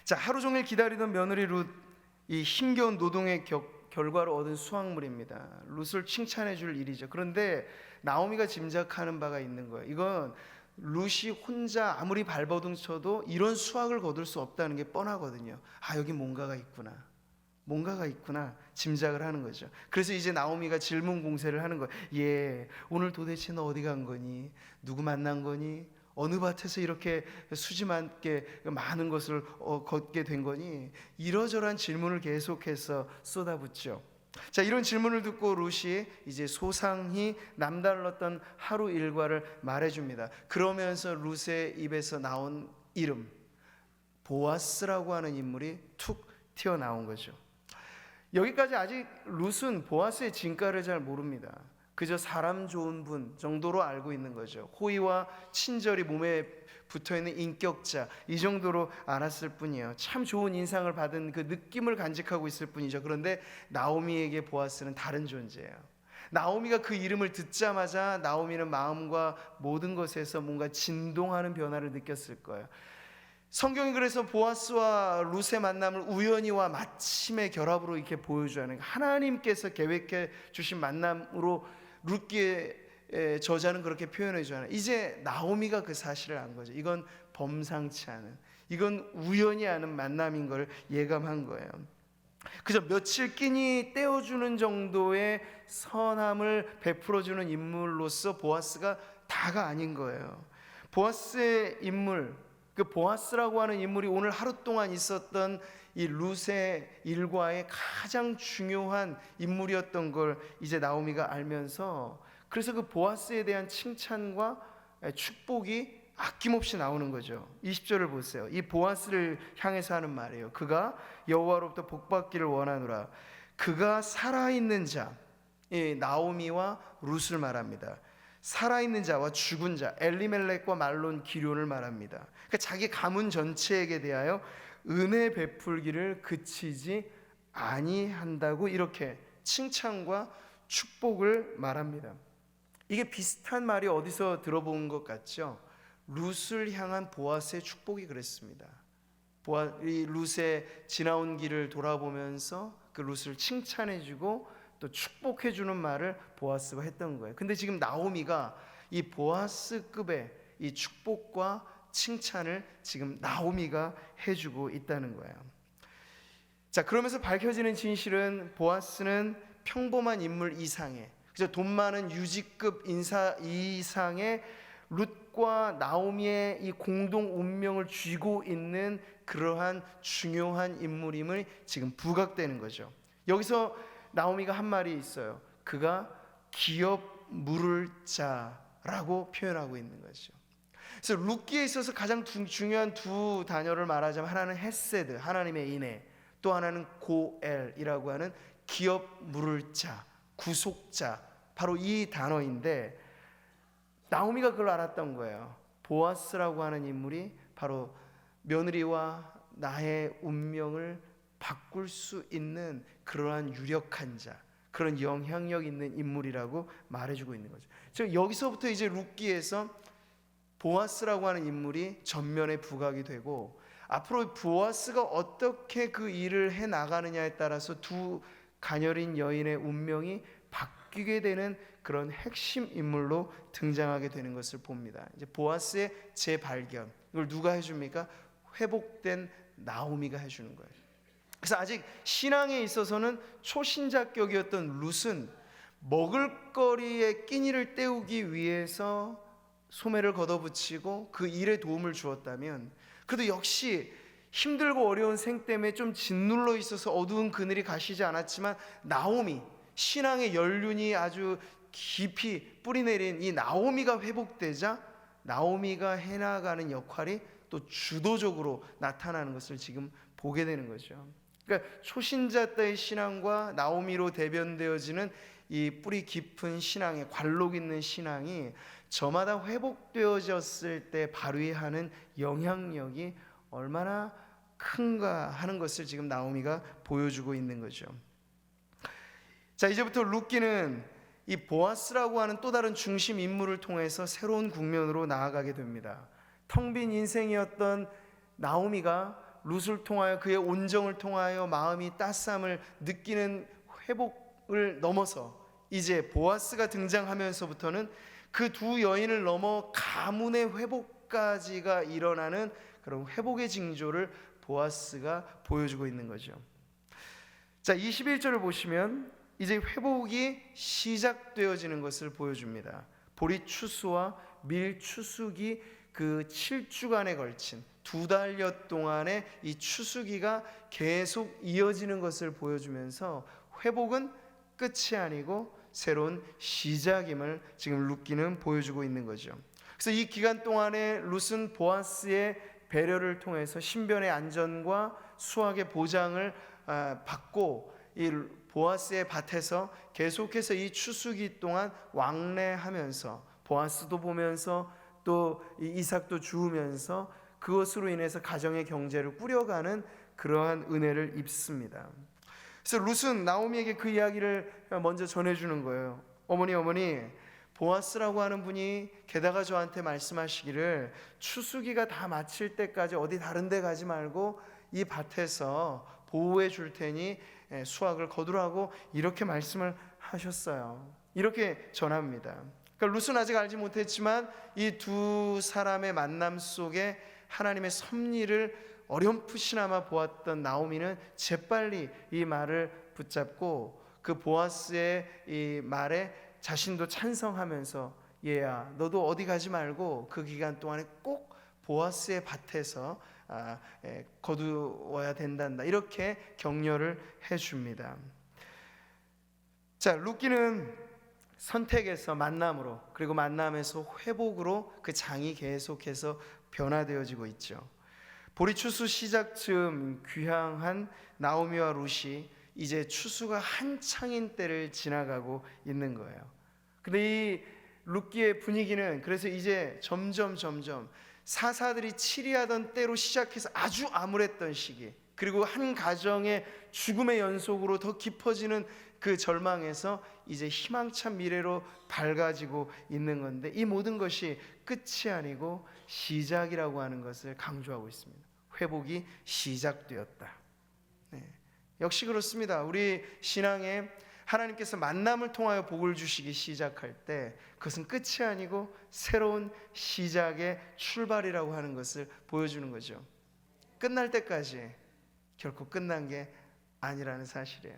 자, 하루 종일 기다리던 며느리 룻, 이 힘겨운 노동의 결과로 얻은 수확물입니다. 룻을 칭찬해 줄 일이죠. 그런데 나오미가 짐작하는 바가 있는 거예요. 이건 룻이 혼자 아무리 발버둥 쳐도 이런 수확을 거둘 수 없다는 게 뻔하거든요. 아, 여기 뭔가가 있구나 짐작을 하는 거죠. 그래서 이제 나오미가 질문 공세를 하는 거예요. 예, 오늘 도대체 너 어디 간 거니? 누구 만난 거니? 어느 밭에서 이렇게 수지맞게 많은 것을 걷게 된 거니? 이러저러한 질문을 계속해서 쏟아붓죠. 자, 이런 질문을 듣고 룻이 이제 소상히 남달랐던 하루 일과를 말해줍니다. 그러면서 룻의 입에서 나온 이름, 보아스라고 하는 인물이 툭 튀어나온 거죠. 여기까지 아직 룻은 보아스의 진가를 잘 모릅니다. 그저 사람 좋은 분 정도로 알고 있는 거죠. 호의와 친절이 몸에 붙어있는 인격자, 이 정도로 알았을 뿐이에요. 참 좋은 인상을 받은 그 느낌을 간직하고 있을 뿐이죠. 그런데 나오미에게 보아스는 다른 존재예요. 나오미가 그 이름을 듣자마자 나오미는 마음과 모든 것에서 뭔가 진동하는 변화를 느꼈을 거예요. 성경이 그래서 보아스와 룻의 만남을 우연히와 마침의 결합으로 이렇게 보여주는, 하나님께서 계획해 주신 만남으로 룻기의 저자는 그렇게 표현해 주잖아요. 이제 나오미가 그 사실을 안 거죠. 이건 범상치 않은, 이건 우연히 아는 만남인 걸 예감한 거예요. 그저 며칠 끼니 떼어주는 정도의 선함을 베풀어주는 인물로서 보아스가 다가 아닌 거예요. 보아스의 인물, 그 보아스라고 하는 인물이 오늘 하루 동안 있었던 이 룻의 일과의 가장 중요한 인물이었던 걸 이제 나오미가 알면서, 그래서 그 보아스에 대한 칭찬과 축복이 아낌없이 나오는 거죠. 20절을 보세요. 이 보아스를 향해서 하는 말이에요. 그가 여호와로부터 복받기를 원하노라. 그가 살아있는 자, 이 나오미와 룻을 말합니다. 살아있는 자와 죽은 자, 엘리멜렉과 말론 기럐을 말합니다. 그러니까 자기 가문 전체에게 대하여 은혜 베풀기를 그치지 아니한다고 이렇게 칭찬과 축복을 말합니다. 이게 비슷한 말이 어디서 들어본 것 같죠? 룻을 향한 보아스의 축복이 그랬습니다. 이 룻의 지나온 길을 돌아보면서 그 룻을 칭찬해주고 또 축복해주는 말을 보아스가 했던 거예요. 근데 지금 나오미가 이 보아스급의 이 축복과 칭찬을 지금 나오미가 해주고 있다는 거예요. 자, 그러면서 밝혀지는 진실은 보아스는 평범한 인물 이상의, 그죠? 돈 많은 유지급 인사 이상의 룻과 나오미의 이 공동 운명을 쥐고 있는 그러한 중요한 인물임을 지금 부각되는 거죠. 여기서 나오미가 한 말이 있어요. 그가 기업 물을 자라고 표현하고 있는 거죠. 그래서 룻기에 있어서 가장 중요한 두 단어를 말하자면 하나는 헤세드, 하나님의 인애, 또 하나는 고엘이라고 하는 기업 물을 자, 구속자, 바로 이 단어인데 나오미가 그걸 알았던 거예요. 보아스라고 하는 인물이 바로 며느리와 나의 운명을 바꿀 수 있는 그러한 유력한 자, 그런 영향력 있는 인물이라고 말해주고 있는 거죠. 즉 여기서부터 이제 룻기에서 보아스라고 하는 인물이 전면에 부각이 되고 앞으로 보아스가 어떻게 그 일을 해 나가느냐에 따라서 두 가녀린 여인의 운명이 바뀌게 되는 그런 핵심 인물로 등장하게 되는 것을 봅니다. 이제 보아스의 재발견, 이걸 누가 해줍니까? 회복된 나오미가 해주는 거예요. 그래서 아직 신앙에 있어서는 초신자격이었던 룻은 먹을거리의 끼니를 때우기 위해서 소매를 걷어붙이고 그 일에 도움을 주었다면, 그래도 역시 힘들고 어려운 생 때문에 좀 짓눌러 있어서 어두운 그늘이 가시지 않았지만 나오미, 신앙의 연륜이 아주 깊이 뿌리내린 이 나오미가 회복되자 나오미가 해나가는 역할이 또 주도적으로 나타나는 것을 지금 보게 되는 거죠. 그러니까 초신자 때의 신앙과 나오미로 대변되어지는 이 뿌리 깊은 신앙의 관록 있는 신앙이 저마다 회복되어졌을 때 발휘하는 영향력이 얼마나 큰가 하는 것을 지금 나오미가 보여주고 있는 거죠. 자, 이제부터 룻기는 이 보아스라고 하는 또 다른 중심 인물을 통해서 새로운 국면으로 나아가게 됩니다. 텅 빈 인생이었던 나오미가 룻을 통하여 그의 온정을 통하여 마음이 따스함을 느끼는 회복을 넘어서 이제 보아스가 등장하면서부터는 그 두 여인을 넘어 가문의 회복까지가 일어나는 그런 회복의 징조를 보아스가 보여주고 있는 거죠. 자, 21절을 보시면 이제 회복이 시작되어지는 것을 보여줍니다. 보리 추수와 밀 추수기 그 7주간에 걸친 2달여 동안의 이 추수기가 계속 이어지는 것을 보여주면서 회복은 끝이 아니고 새로운 시작임을 지금 룻기는 보여주고 있는 거죠. 그래서 이 기간 동안에 룻은 보아스의 배려를 통해서 신변의 안전과 수확의 보장을 받고 이 보아스의 밭에서 계속해서 이 추수기 동안 왕래하면서 보아스도 보면서 또 이삭도 주우면서 그것으로 인해서 가정의 경제를 꾸려가는 그러한 은혜를 입습니다. 그래서 룻은 나오미에게 그 이야기를 먼저 전해주는 거예요. 어머니, 보아스라고 하는 분이 게다가 저한테 말씀하시기를 추수기가 다 마칠 때까지 어디 다른 데 가지 말고 이 밭에서 보호해 줄 테니 수확을 거두라고 이렇게 말씀을 하셨어요. 이렇게 전합니다. 그러니까 룻은 아직 알지 못했지만 이 두 사람의 만남 속에 하나님의 섭리를 어렴풋이나마 보았던 나오미는 재빨리 이 말을 붙잡고 그 보아스의 이 말에 자신도 찬성하면서 얘야 너도 어디 가지 말고 그 기간 동안에 꼭 보아스의 밭에서 거두어야 된단다 이렇게 격려를 해줍니다. 자, 룻기는 선택에서 만남으로 그리고 만남에서 회복으로 그 장이 계속해서 변화되어지고 있죠. 보리 추수 시작쯤 귀향한 나오미와 룻이 이제 추수가 한창인 때를 지나가고 있는 거예요. 근데 이 룻기의 분위기는 그래서 이제 점점 사사들이 치리하던 때로 시작해서 아주 암울했던 시기, 그리고 한 가정의 죽음의 연속으로 더 깊어지는 그 절망에서 이제 희망찬 미래로 밝아지고 있는 건데, 이 모든 것이 끝이 아니고 시작이라고 하는 것을 강조하고 있습니다. 회복이 시작되었다. 네. 역시 그렇습니다. 우리 신앙에 하나님께서 만남을 통하여 복을 주시기 시작할 때 그것은 끝이 아니고 새로운 시작의 출발이라고 하는 것을 보여주는 거죠. 끝날 때까지 결코 끝난 게 아니라는 사실이에요.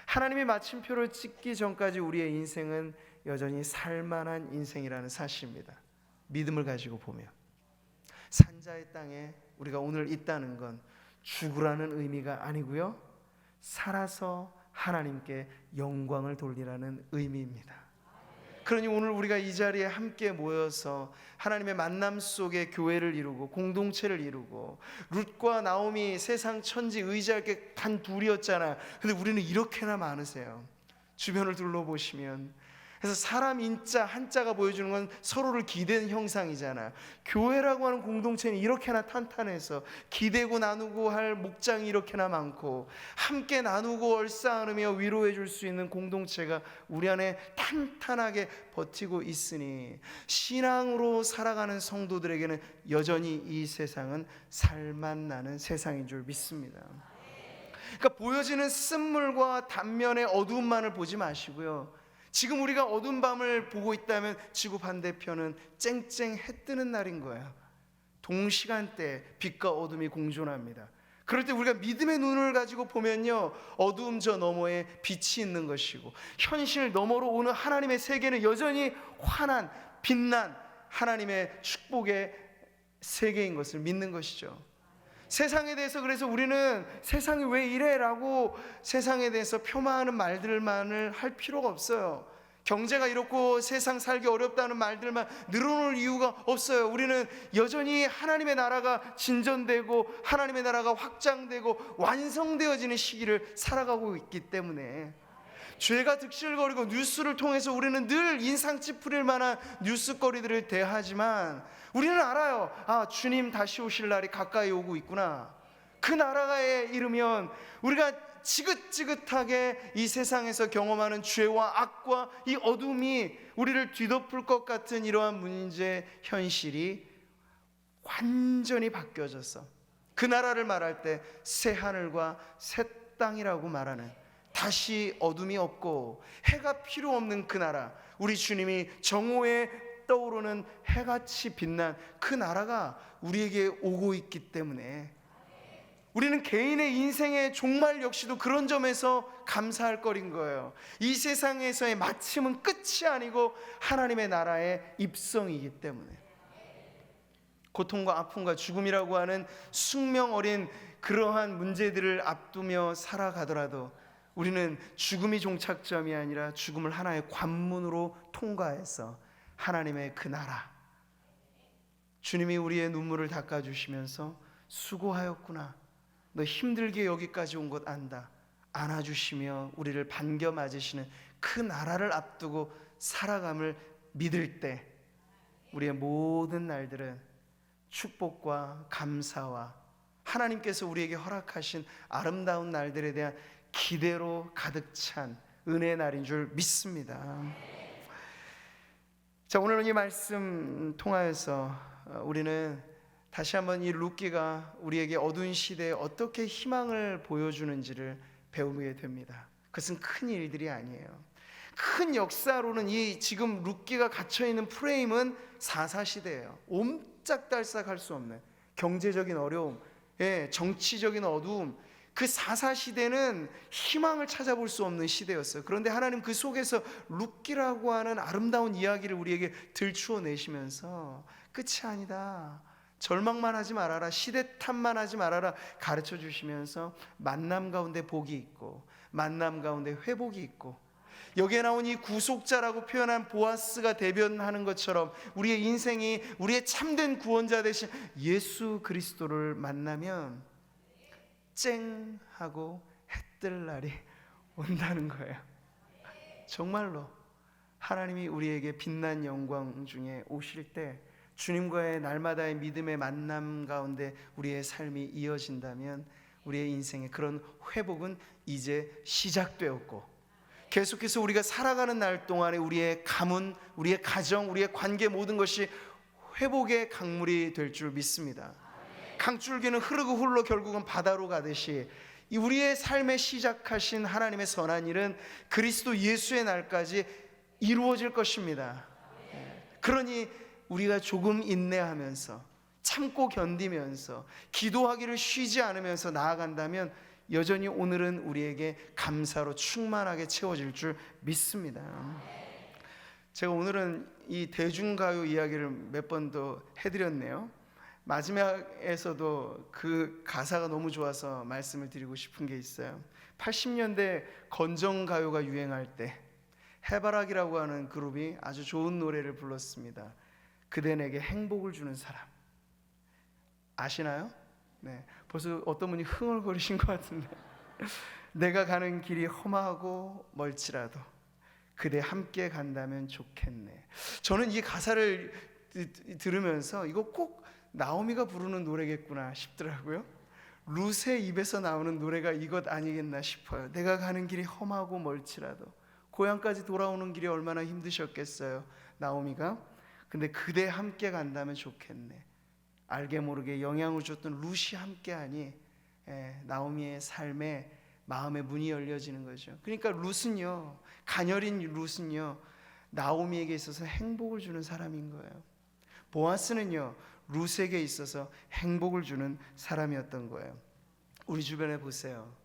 하나님이 마침표를 찍기 전까지 우리의 인생은 여전히 살만한 인생이라는 사실입니다. 믿음을 가지고 보면 산자의 땅에 우리가 오늘 있다는 건 죽으라는 의미가 아니고요, 살아서 하나님께 영광을 돌리라는 의미입니다. 그러니 오늘 우리가 이 자리에 함께 모여서 하나님의 만남 속에 교회를 이루고 공동체를 이루고, 룻과 나오미 세상 천지 의지할 게 단 둘이었잖아요. 근데 우리는 이렇게나 많으세요. 주변을 둘러보시면. 그래서 사람 인자 한자가 보여주는 건 서로를 기대는 형상이잖아요. 교회라고 하는 공동체는 이렇게나 탄탄해서 기대고 나누고 할 목장이 이렇게나 많고, 함께 나누고 얼싸안으며 위로해 줄 수 있는 공동체가 우리 안에 탄탄하게 버티고 있으니, 신앙으로 살아가는 성도들에게는 여전히 이 세상은 살맛나는 세상인 줄 믿습니다. 그러니까 보여지는 쓴물과 단면의 어두움만을 보지 마시고요, 지금 우리가 어두운 밤을 보고 있다면 지구 반대편은 쨍쨍 해 뜨는 날인 거예요. 동시간대 빛과 어둠이 공존합니다. 그럴 때 우리가 믿음의 눈을 가지고 보면요, 어두움 저 너머에 빛이 있는 것이고, 현실 너머로 오는 하나님의 세계는 여전히 환한 빛난 하나님의 축복의 세계인 것을 믿는 것이죠. 세상에 대해서 그래서 우리는 세상이 왜 이래? 라고 세상에 대해서 폄하하는 말들만을 할 필요가 없어요. 경제가 이렇고 세상 살기 어렵다는 말들만 늘어놓을 이유가 없어요. 우리는 여전히 하나님의 나라가 진전되고 하나님의 나라가 확장되고 완성되어지는 시기를 살아가고 있기 때문에, 죄가 득실거리고 뉴스를 통해서 우리는 늘 인상 찌푸릴 만한 뉴스거리들을 대하지만 우리는 알아요. 아, 주님 다시 오실 날이 가까이 오고 있구나. 그 나라에 이르면 우리가 지긋지긋하게 이 세상에서 경험하는 죄와 악과 이 어둠이 우리를 뒤덮을 것 같은 이러한 문제 현실이 완전히 바뀌어져서 그 나라를 말할 때 새 하늘과 새 땅이라고 말하는, 다시 어둠이 없고 해가 필요 없는 그 나라, 우리 주님이 정오에 떠오르는 해같이 빛난 그 나라가 우리에게 오고 있기 때문에 우리는 개인의 인생의 종말 역시도 그런 점에서 감사할 거린 거예요. 이 세상에서의 마침은 끝이 아니고 하나님의 나라의 입성이기 때문에, 고통과 아픔과 죽음이라고 하는 숙명 어린 그러한 문제들을 앞두며 살아가더라도 우리는 죽음이 종착점이 아니라 죽음을 하나의 관문으로 통과해서 하나님의 그 나라, 주님이 우리의 눈물을 닦아주시면서 수고하였구나, 너 힘들게 여기까지 온 것 안다, 안아주시며 우리를 반겨 맞으시는 그 나라를 앞두고 살아감을 믿을 때 우리의 모든 날들은 축복과 감사와 하나님께서 우리에게 허락하신 아름다운 날들에 대한 기대로 가득 찬 은혜의 날인 줄 믿습니다. 자, 오늘은 이 말씀 통하여서 우리는 다시 한번 이 룻기가 우리에게 어두운 시대에 어떻게 희망을 보여주는지를 배우게 됩니다. 그것은 큰 일들이 아니에요. 큰 역사로는 이 지금 룻기가 갇혀있는 프레임은 사사시대예요. 옴짝달싹할 수 없는 경제적인 어려움, 정치적인 어두움, 그 사사시대는 희망을 찾아볼 수 없는 시대였어요. 그런데 하나님 그 속에서 룻기라고 하는 아름다운 이야기를 우리에게 들추어 내시면서 끝이 아니다, 절망만 하지 말아라, 시대 탓만 하지 말아라 가르쳐 주시면서 만남 가운데 복이 있고 만남 가운데 회복이 있고, 여기에 나온 이 구속자라고 표현한 보아스가 대변하는 것처럼 우리의 인생이 우리의 참된 구원자 되신 예수 그리스도를 만나면 쨍하고 해 뜰 날이 온다는 거예요. 정말로 하나님이 우리에게 빛난 영광 중에 오실 때 주님과의 날마다의 믿음의 만남 가운데 우리의 삶이 이어진다면 우리의 인생의 그런 회복은 이제 시작되었고, 계속해서 우리가 살아가는 날 동안에 우리의 가문, 우리의 가정, 우리의 관계 모든 것이 회복의 강물이 될 줄 믿습니다. 강줄기는 흐르고 흘러 결국은 바다로 가듯이 우리의 삶에 시작하신 하나님의 선한 일은 그리스도 예수의 날까지 이루어질 것입니다. 그러니 우리가 조금 인내하면서 참고 견디면서 기도하기를 쉬지 않으면서 나아간다면 여전히 오늘은 우리에게 감사로 충만하게 채워질 줄 믿습니다. 제가 오늘은 이 대중가요 이야기를 몇 번 더 해드렸네요. 마지막에서도 그 가사가 너무 좋아서 말씀을 드리고 싶은 게 있어요. 80년대 건전가요가 유행할 때 해바라기라고 하는 그룹이 아주 좋은 노래를 불렀습니다. 그대 내게 행복을 주는 사람. 아시나요? 네, 벌써 어떤 분이 흥얼거리신 것 같은데 내가 가는 길이 험하고 멀지라도 그대 함께 간다면 좋겠네. 저는 이 가사를 들으면서 이거 꼭 나오미가 부르는 노래겠구나 싶더라고요. 룻의 입에서 나오는 노래가 이것 아니겠나 싶어요. 내가 가는 길이 험하고 멀지라도. 고향까지 돌아오는 길이 얼마나 힘드셨겠어요, 나오미가. 근데 그대 함께 간다면 좋겠네. 알게 모르게 영향을 줬던 룻이 함께하니 나오미의 삶에 마음의 문이 열려지는 거죠. 그러니까 룻은요, 가녀린 룻은요, 나오미에게 있어서 행복을 주는 사람인 거예요. 보아스는요, 룻에게 있어서 행복을 주는 사람이었던 거예요. 우리 주변에 보세요.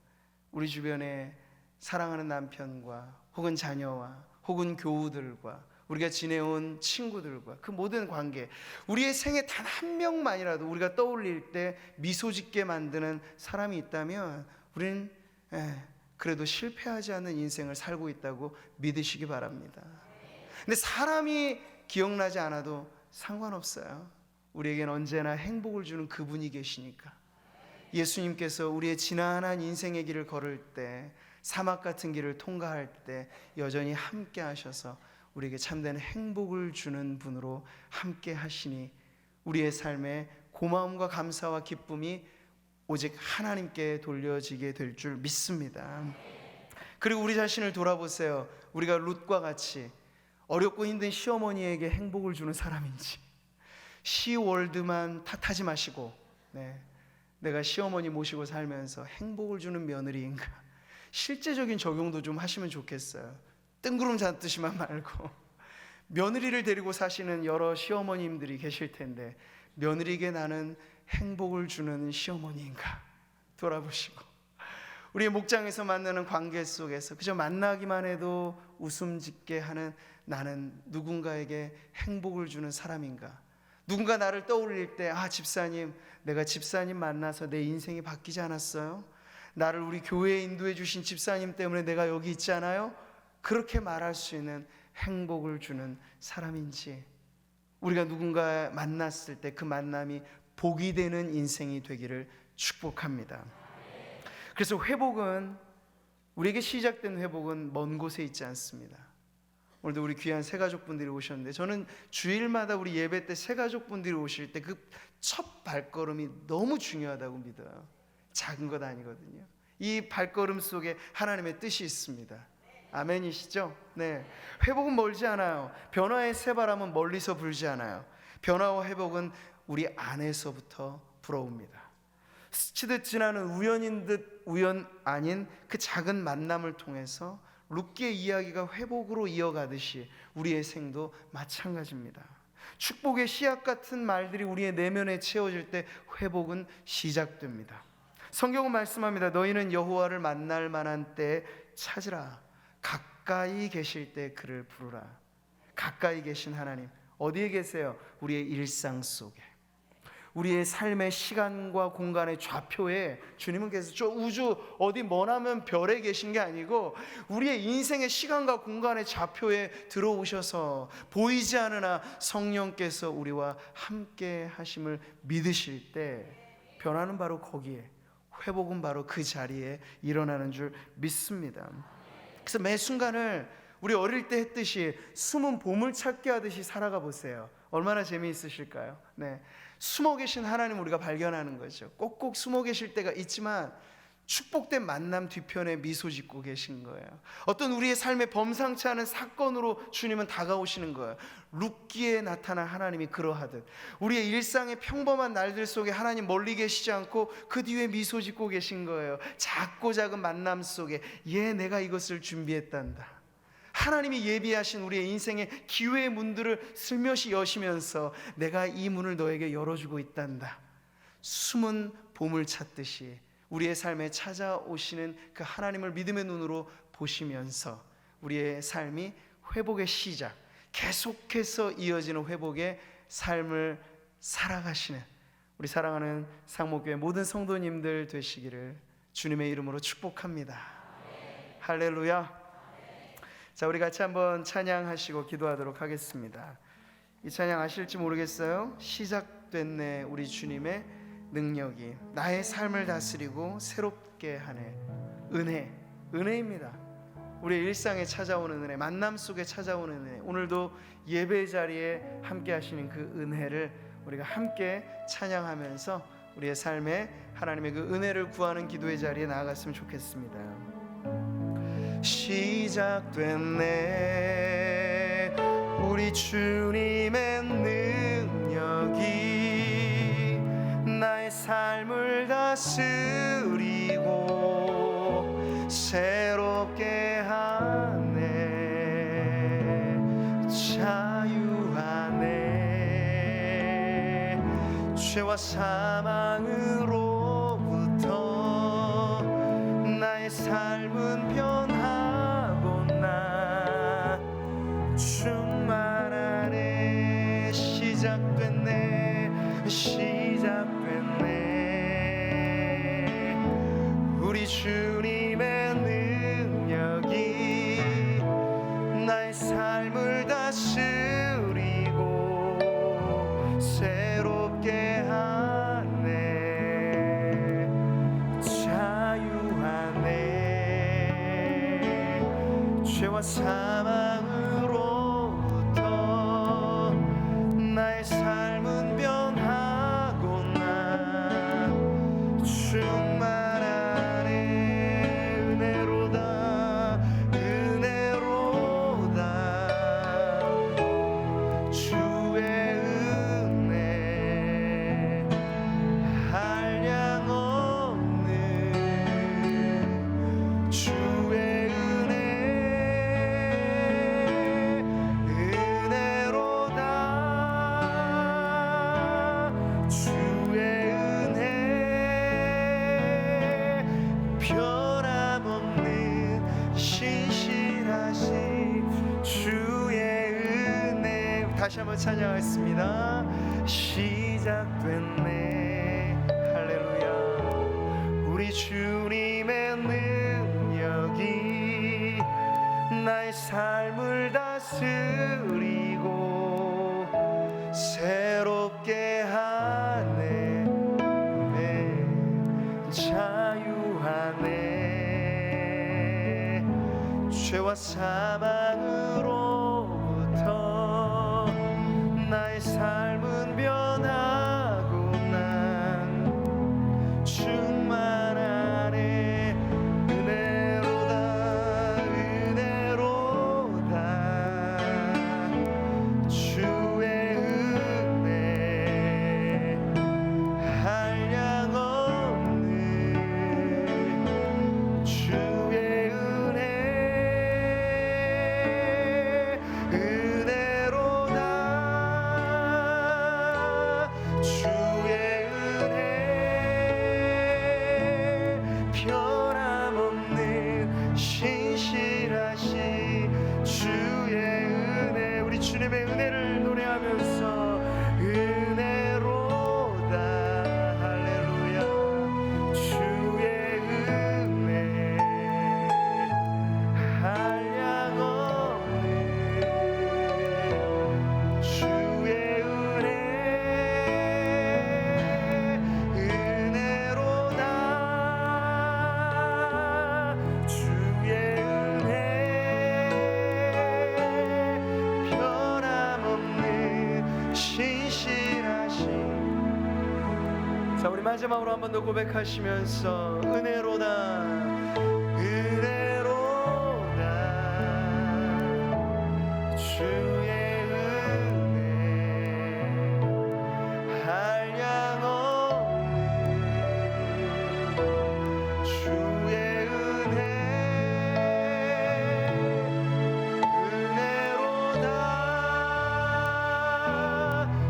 우리 주변에 사랑하는 남편과 혹은 자녀와 혹은 교우들과 우리가 지내온 친구들과 그 모든 관계, 우리의 생에 단 한 명만이라도 우리가 떠올릴 때 미소 짓게 만드는 사람이 있다면 우리는 그래도 실패하지 않는 인생을 살고 있다고 믿으시기 바랍니다. 근데 사람이 기억나지 않아도 상관없어요. 우리에겐 언제나 행복을 주는 그분이 계시니까. 예수님께서 우리의 지난한 인생의 길을 걸을 때, 사막 같은 길을 통과할 때 여전히 함께 하셔서 우리에게 참된 행복을 주는 분으로 함께 하시니 우리의 삶에 고마움과 감사와 기쁨이 오직 하나님께 돌려지게 될 줄 믿습니다. 그리고 우리 자신을 돌아보세요. 우리가 룻과 같이 어렵고 힘든 시어머니에게 행복을 주는 사람인지, 시월드만 탓하지 마시고 내가 시어머니 모시고 살면서 행복을 주는 며느리인가, 실제적인 적용도 좀 하시면 좋겠어요. 뜬구름 잡듯이만 말고. 며느리를 데리고 사시는 여러 시어머님들이 계실 텐데 며느리에게 나는 행복을 주는 시어머니인가 돌아보시고, 우리의 목장에서 만나는 관계 속에서 그저 만나기만 해도 웃음 짓게 하는 나는 누군가에게 행복을 주는 사람인가. 누군가 나를 떠올릴 때 집사님, 내가 집사님 만나서 내 인생이 바뀌지 않았어요? 나를 우리 교회에 인도해 주신 집사님 때문에 내가 여기 있잖아요? 그렇게 말할 수 있는 행복을 주는 사람인지, 우리가 누군가 만났을 때 그 만남이 복이 되는 인생이 되기를 축복합니다. 그래서 회복은, 우리에게 시작된 회복은 먼 곳에 있지 않습니다. 오늘도 우리 귀한 새가족분들이 오셨는데 저는 주일마다 우리 예배 때 새가족분들이 오실 때 그 첫 발걸음이 너무 중요하다고 믿어요. 작은 것 아니거든요. 이 발걸음 속에 하나님의 뜻이 있습니다. 아멘이시죠? 네. 회복은 멀지 않아요. 변화의 새바람은 멀리서 불지 않아요. 변화와 회복은 우리 안에서부터 불어옵니다. 스치듯 지나는 우연인 듯 우연 아닌 그 작은 만남을 통해서 룻기의 이야기가 회복으로 이어가듯이 우리의 생도 마찬가지입니다. 축복의 씨앗 같은 말들이 우리의 내면에 채워질 때 회복은 시작됩니다. 성경은 말씀합니다. 너희는 여호와를 만날 만한 때에 찾으라. 가까이 계실 때 그를 부르라. 가까이 계신 하나님 어디에 계세요? 우리의 일상 속에, 우리의 삶의 시간과 공간의 좌표에 주님은 계세요. 저 우주 어디 머나면 별에 계신 게 아니고 우리의 인생의 시간과 공간의 좌표에 들어오셔서 보이지 않으나 성령께서 우리와 함께 하심을 믿으실 때 변화는 바로 거기에, 회복은 바로 그 자리에 일어나는 줄 믿습니다. 그래서 매 순간을 우리 어릴 때 했듯이 숨은 보물찾기 하듯이 살아가 보세요. 얼마나 재미있으실까요? 네, 숨어 계신 하나님 우리가 발견하는 거죠. 꼭꼭 숨어 계실 때가 있지만 축복된 만남 뒤편에 미소 짓고 계신 거예요. 어떤 우리의 삶에 범상치 않은 사건으로 주님은 다가오시는 거예요. 룻기에 나타난 하나님이 그러하듯 우리의 일상의 평범한 날들 속에 하나님 멀리 계시지 않고 그 뒤에 미소 짓고 계신 거예요. 작고 작은 만남 속에 내가 이것을 준비했단다. 하나님이 예비하신 우리의 인생의 기회의 문들을 슬며시 여시면서 내가 이 문을 너에게 열어주고 있단다. 숨은 보물 찾듯이 우리의 삶에 찾아오시는 그 하나님을 믿음의 눈으로 보시면서 우리의 삶이 회복의 시작, 계속해서 이어지는 회복의 삶을 살아가시는 우리 사랑하는 상목교회 모든 성도님들 되시기를 주님의 이름으로 축복합니다. 할렐루야. 자, 우리 같이 한번 찬양하시고 기도하도록 하겠습니다. 이 찬양 아실지 모르겠어요. 시작됐네 우리 주님의 능력이 나의 삶을 다스리고 새롭게 하네. 은혜입니다. 우리의 일상에 찾아오는 은혜, 만남 속에 찾아오는 은혜, 오늘도 예배 자리에 함께 하시는 그 은혜를 우리가 함께 찬양하면서 우리의 삶에 하나님의 그 은혜를 구하는 기도의 자리에 나아갔으면 좋겠습니다. 시작됐네 우리 주님의 능력이 나의 삶을 다스리고 새롭게 하네. 자유하네. 죄와 사망으로부터 나의 삶은 변하고 나 충만하네. 시작됐네. 시작됐네. 우리 주님의 능력이 나의 삶을 다스리고 새롭게 하네. 자유하네. 죄와 사망으로부터 나의 삶은 변하고 나 충만하네. 은혜로다 은혜로다. 주의 은혜 한량 없는 주의 은혜로다. 주의 은혜 변함없는 신실하신 주의 은혜. 다시 한번 찬양하겠습니다. 시작됐네. 할렐루야. 우리 주님의 능력이 나의 삶을 다스리고 새롭게 하네. 자유하네. 죄와 사망으로부터 나의 삶은 변하고 난 충만하네. 은혜로다 은혜로다. 주의 은혜 한량 없는 주의 은혜 마지막으로 한 번 더 고백하시면서 은혜로다 은혜로다 주의 은혜 한량없는 주의 은혜 은혜로다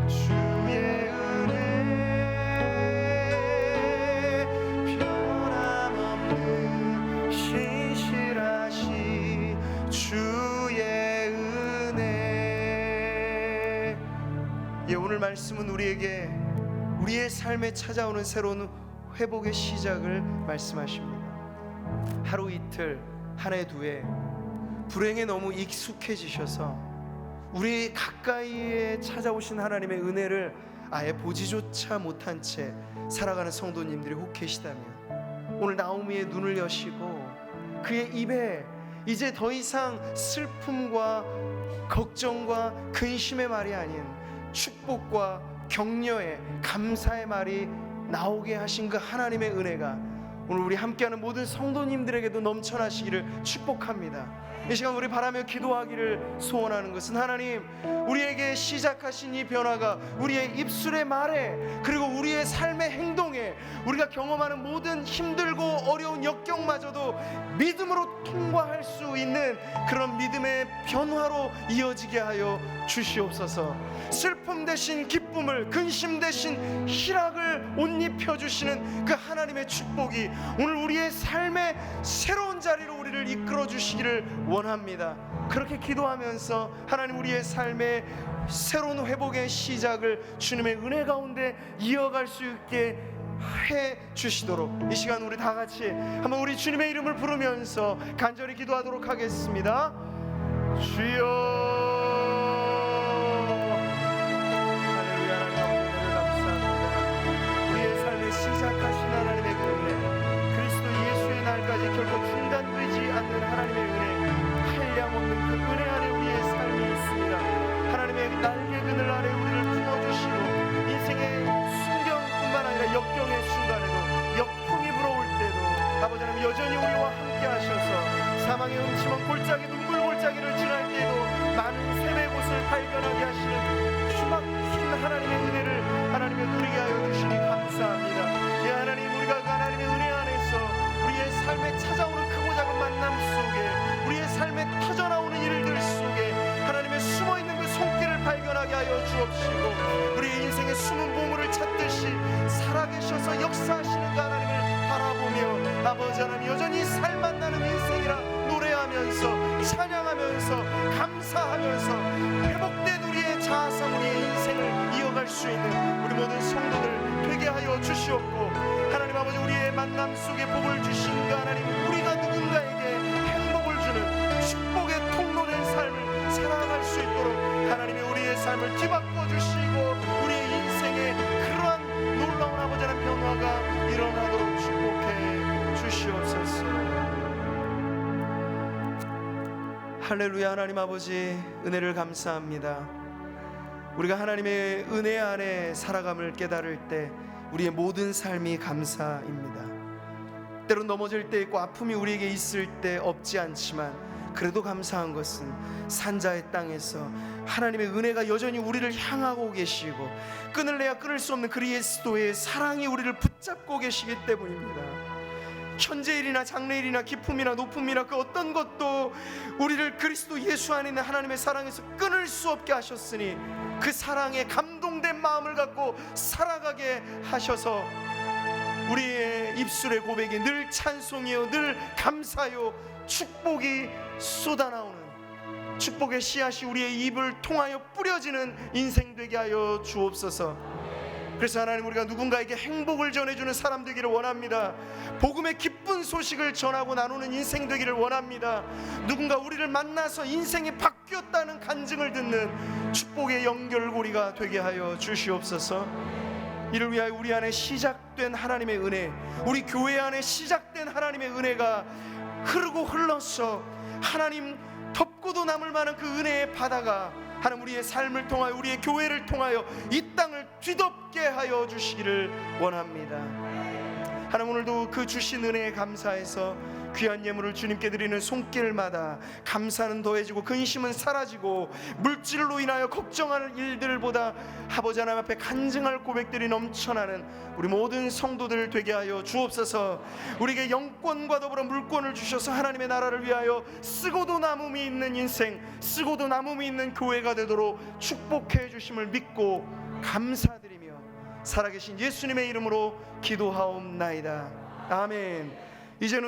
주의 은혜 변함없는 신실하시 주의 은혜. 예, 오늘 말씀은 우리에게 우리의 삶에 찾아오는 새로운 회복의 시작을 말씀하십니다. 하루 이틀 한 해 두 해 불행에 너무 익숙해지셔서 우리 가까이에 찾아오신 하나님의 은혜를 아예 보지조차 못한 채 살아가는 성도님들이 혹 계시다면 오늘 나오미의 눈을 여시고 그의 입에 이제 더 이상 슬픔과 걱정과 근심의 말이 아닌 축복과 격려의 감사의 말이 나오게 하신 그 하나님의 은혜가 오늘 우리 함께하는 모든 성도님들에게도 넘쳐나시기를 축복합니다. 이 시간 우리 바라며 기도하기를 소원하는 것은 하나님, 우리에게 시작하신 이 변화가 우리의 입술의 말에 그리고 우리의 삶의 행동에 우리가 경험하는 모든 힘들고 어려운 역경마저도 믿음으로 통과할 수 있는 그런 믿음의 변화로 이어지게 하여 주시옵소서. 슬픔 대신 기쁨을, 근심 대신 희락을 옷 입혀주시는 그 하나님의 축복이 오늘 우리의 삶의 새로운 자리로 우리를 이끌어 주시기를 원합니다. 그렇게 기도하면서 하나님, 우리의 삶의 새로운 회복의 시작을 주님의 은혜 가운데 이어갈 수 있게 해 주시도록 이 시간 우리 다 같이 한번 우리 주님의 이름을 부르면서 간절히 기도하도록 하겠습니다. 주여, 결코 중단되지 않는 하나님의 은혜, 한량없는 그 은혜 안에 우리의 삶이 있습니다. 하나님의 날개그늘 아래 우리를 품어주시고 인생의 순경뿐만 아니라 역경의 순간에도 역풍이 불어올 때도 아버지 하나님 여전히 우리와 함께 하셔서 사망의 음침한 골짜기 눈물 골짜기를 지날 때도 많은 샘의 곳을 발견하게 하시는 주막힌 하나님의 은혜를 하나님의 누리게 하여 주시니 감사합니다. 예, 하나님, 우리가 그 하나님의 은혜 안에서 우리의 삶에 찾아오는 크고 작은 만남 속에 우리의 삶에 터져나오는 일들 속에 하나님의 숨어있는 그 손길을 발견하게 하여 주옵시고 우리의 인생의 숨은 보물을 찾듯이 살아계셔서 역사하시는 그 하나님을 바라보며 아버지 하나님 여전히 살맛나는 인생이라 노래하면서 찬양하면서 감사하면서 회복된 우리의 자아상 우리의 인생을 이어갈 수 있는 우리 모든 성도들 되게 하여 주시옵고 하나님 아버지, 우리의 만남 속에 복을 주신 그 하나님, 우리가 누군가에게 행복을 주는 축복의 통로된 삶을 살아갈 수 있도록 하나님이 우리의 삶을 뒤바꿔 주시고 우리의 인생에 그러한 놀라운 아버지 하나님 변화가 일어나도록 축복해 주시옵소서. 할렐루야. 하나님 아버지, 은혜를 감사합니다. 우리가 하나님의 은혜 안에 살아감을 깨달을 때 우리의 모든 삶이 감사입니다. 때론 넘어질 때 있고 아픔이 우리에게 있을 때 없지 않지만 그래도 감사한 것은 산자의 땅에서 하나님의 은혜가 여전히 우리를 향하고 계시고 끊을래야 끊을 수 없는 그리스도의 사랑이 우리를 붙잡고 계시기 때문입니다. 현재일이나 장래일이나 기쁨이나 높음이나 그 어떤 것도 우리를 그리스도 예수 안에 있는 하나님의 사랑에서 끊을 수 없게 하셨으니 그 사랑에 감동된 마음을 갖고 살아가게 하셔서 우리의 입술의 고백이 늘 찬송이요 늘 감사요 축복이 쏟아나오는 축복의 씨앗이 우리의 입을 통하여 뿌려지는 인생 되게 하여 주옵소서. 그래서 하나님, 우리가 누군가에게 행복을 전해주는 사람 되기를 원합니다. 복음의 기쁜 소식을 전하고 나누는 인생 되기를 원합니다. 누군가 우리를 만나서 인생이 바뀌었다는 간증을 듣는 축복의 연결고리가 되게 하여 주시옵소서. 이를 위하여 우리 안에 시작된 하나님의 은혜, 우리 교회 안에 시작된 하나님의 은혜가 흐르고 흘러서 하나님 덮고도 남을 만한 그 은혜의 바다가 하나님 우리의 삶을 통하여 우리의 교회를 통하여 이 땅을 뒤덮게 하여 주시기를 원합니다. 하나님 오늘도 그 주신 은혜에 감사해서 귀한 예물을 주님께 드리는 손길마다 감사는 더해지고 근심은 사라지고 물질로 인하여 걱정하는 일들보다 아버지 하나님 앞에 간증할 고백들이 넘쳐나는 우리 모든 성도들 되게 하여 주옵소서. 우리에게 영권과 더불어 물권을 주셔서 하나님의 나라를 위하여 쓰고도 남음이 있는 인생, 쓰고도 남음이 있는 교회가 되도록 축복해 주심을 믿고 감사드리며 살아계신 예수님의 이름으로 기도하옵나이다. 아멘. 이제는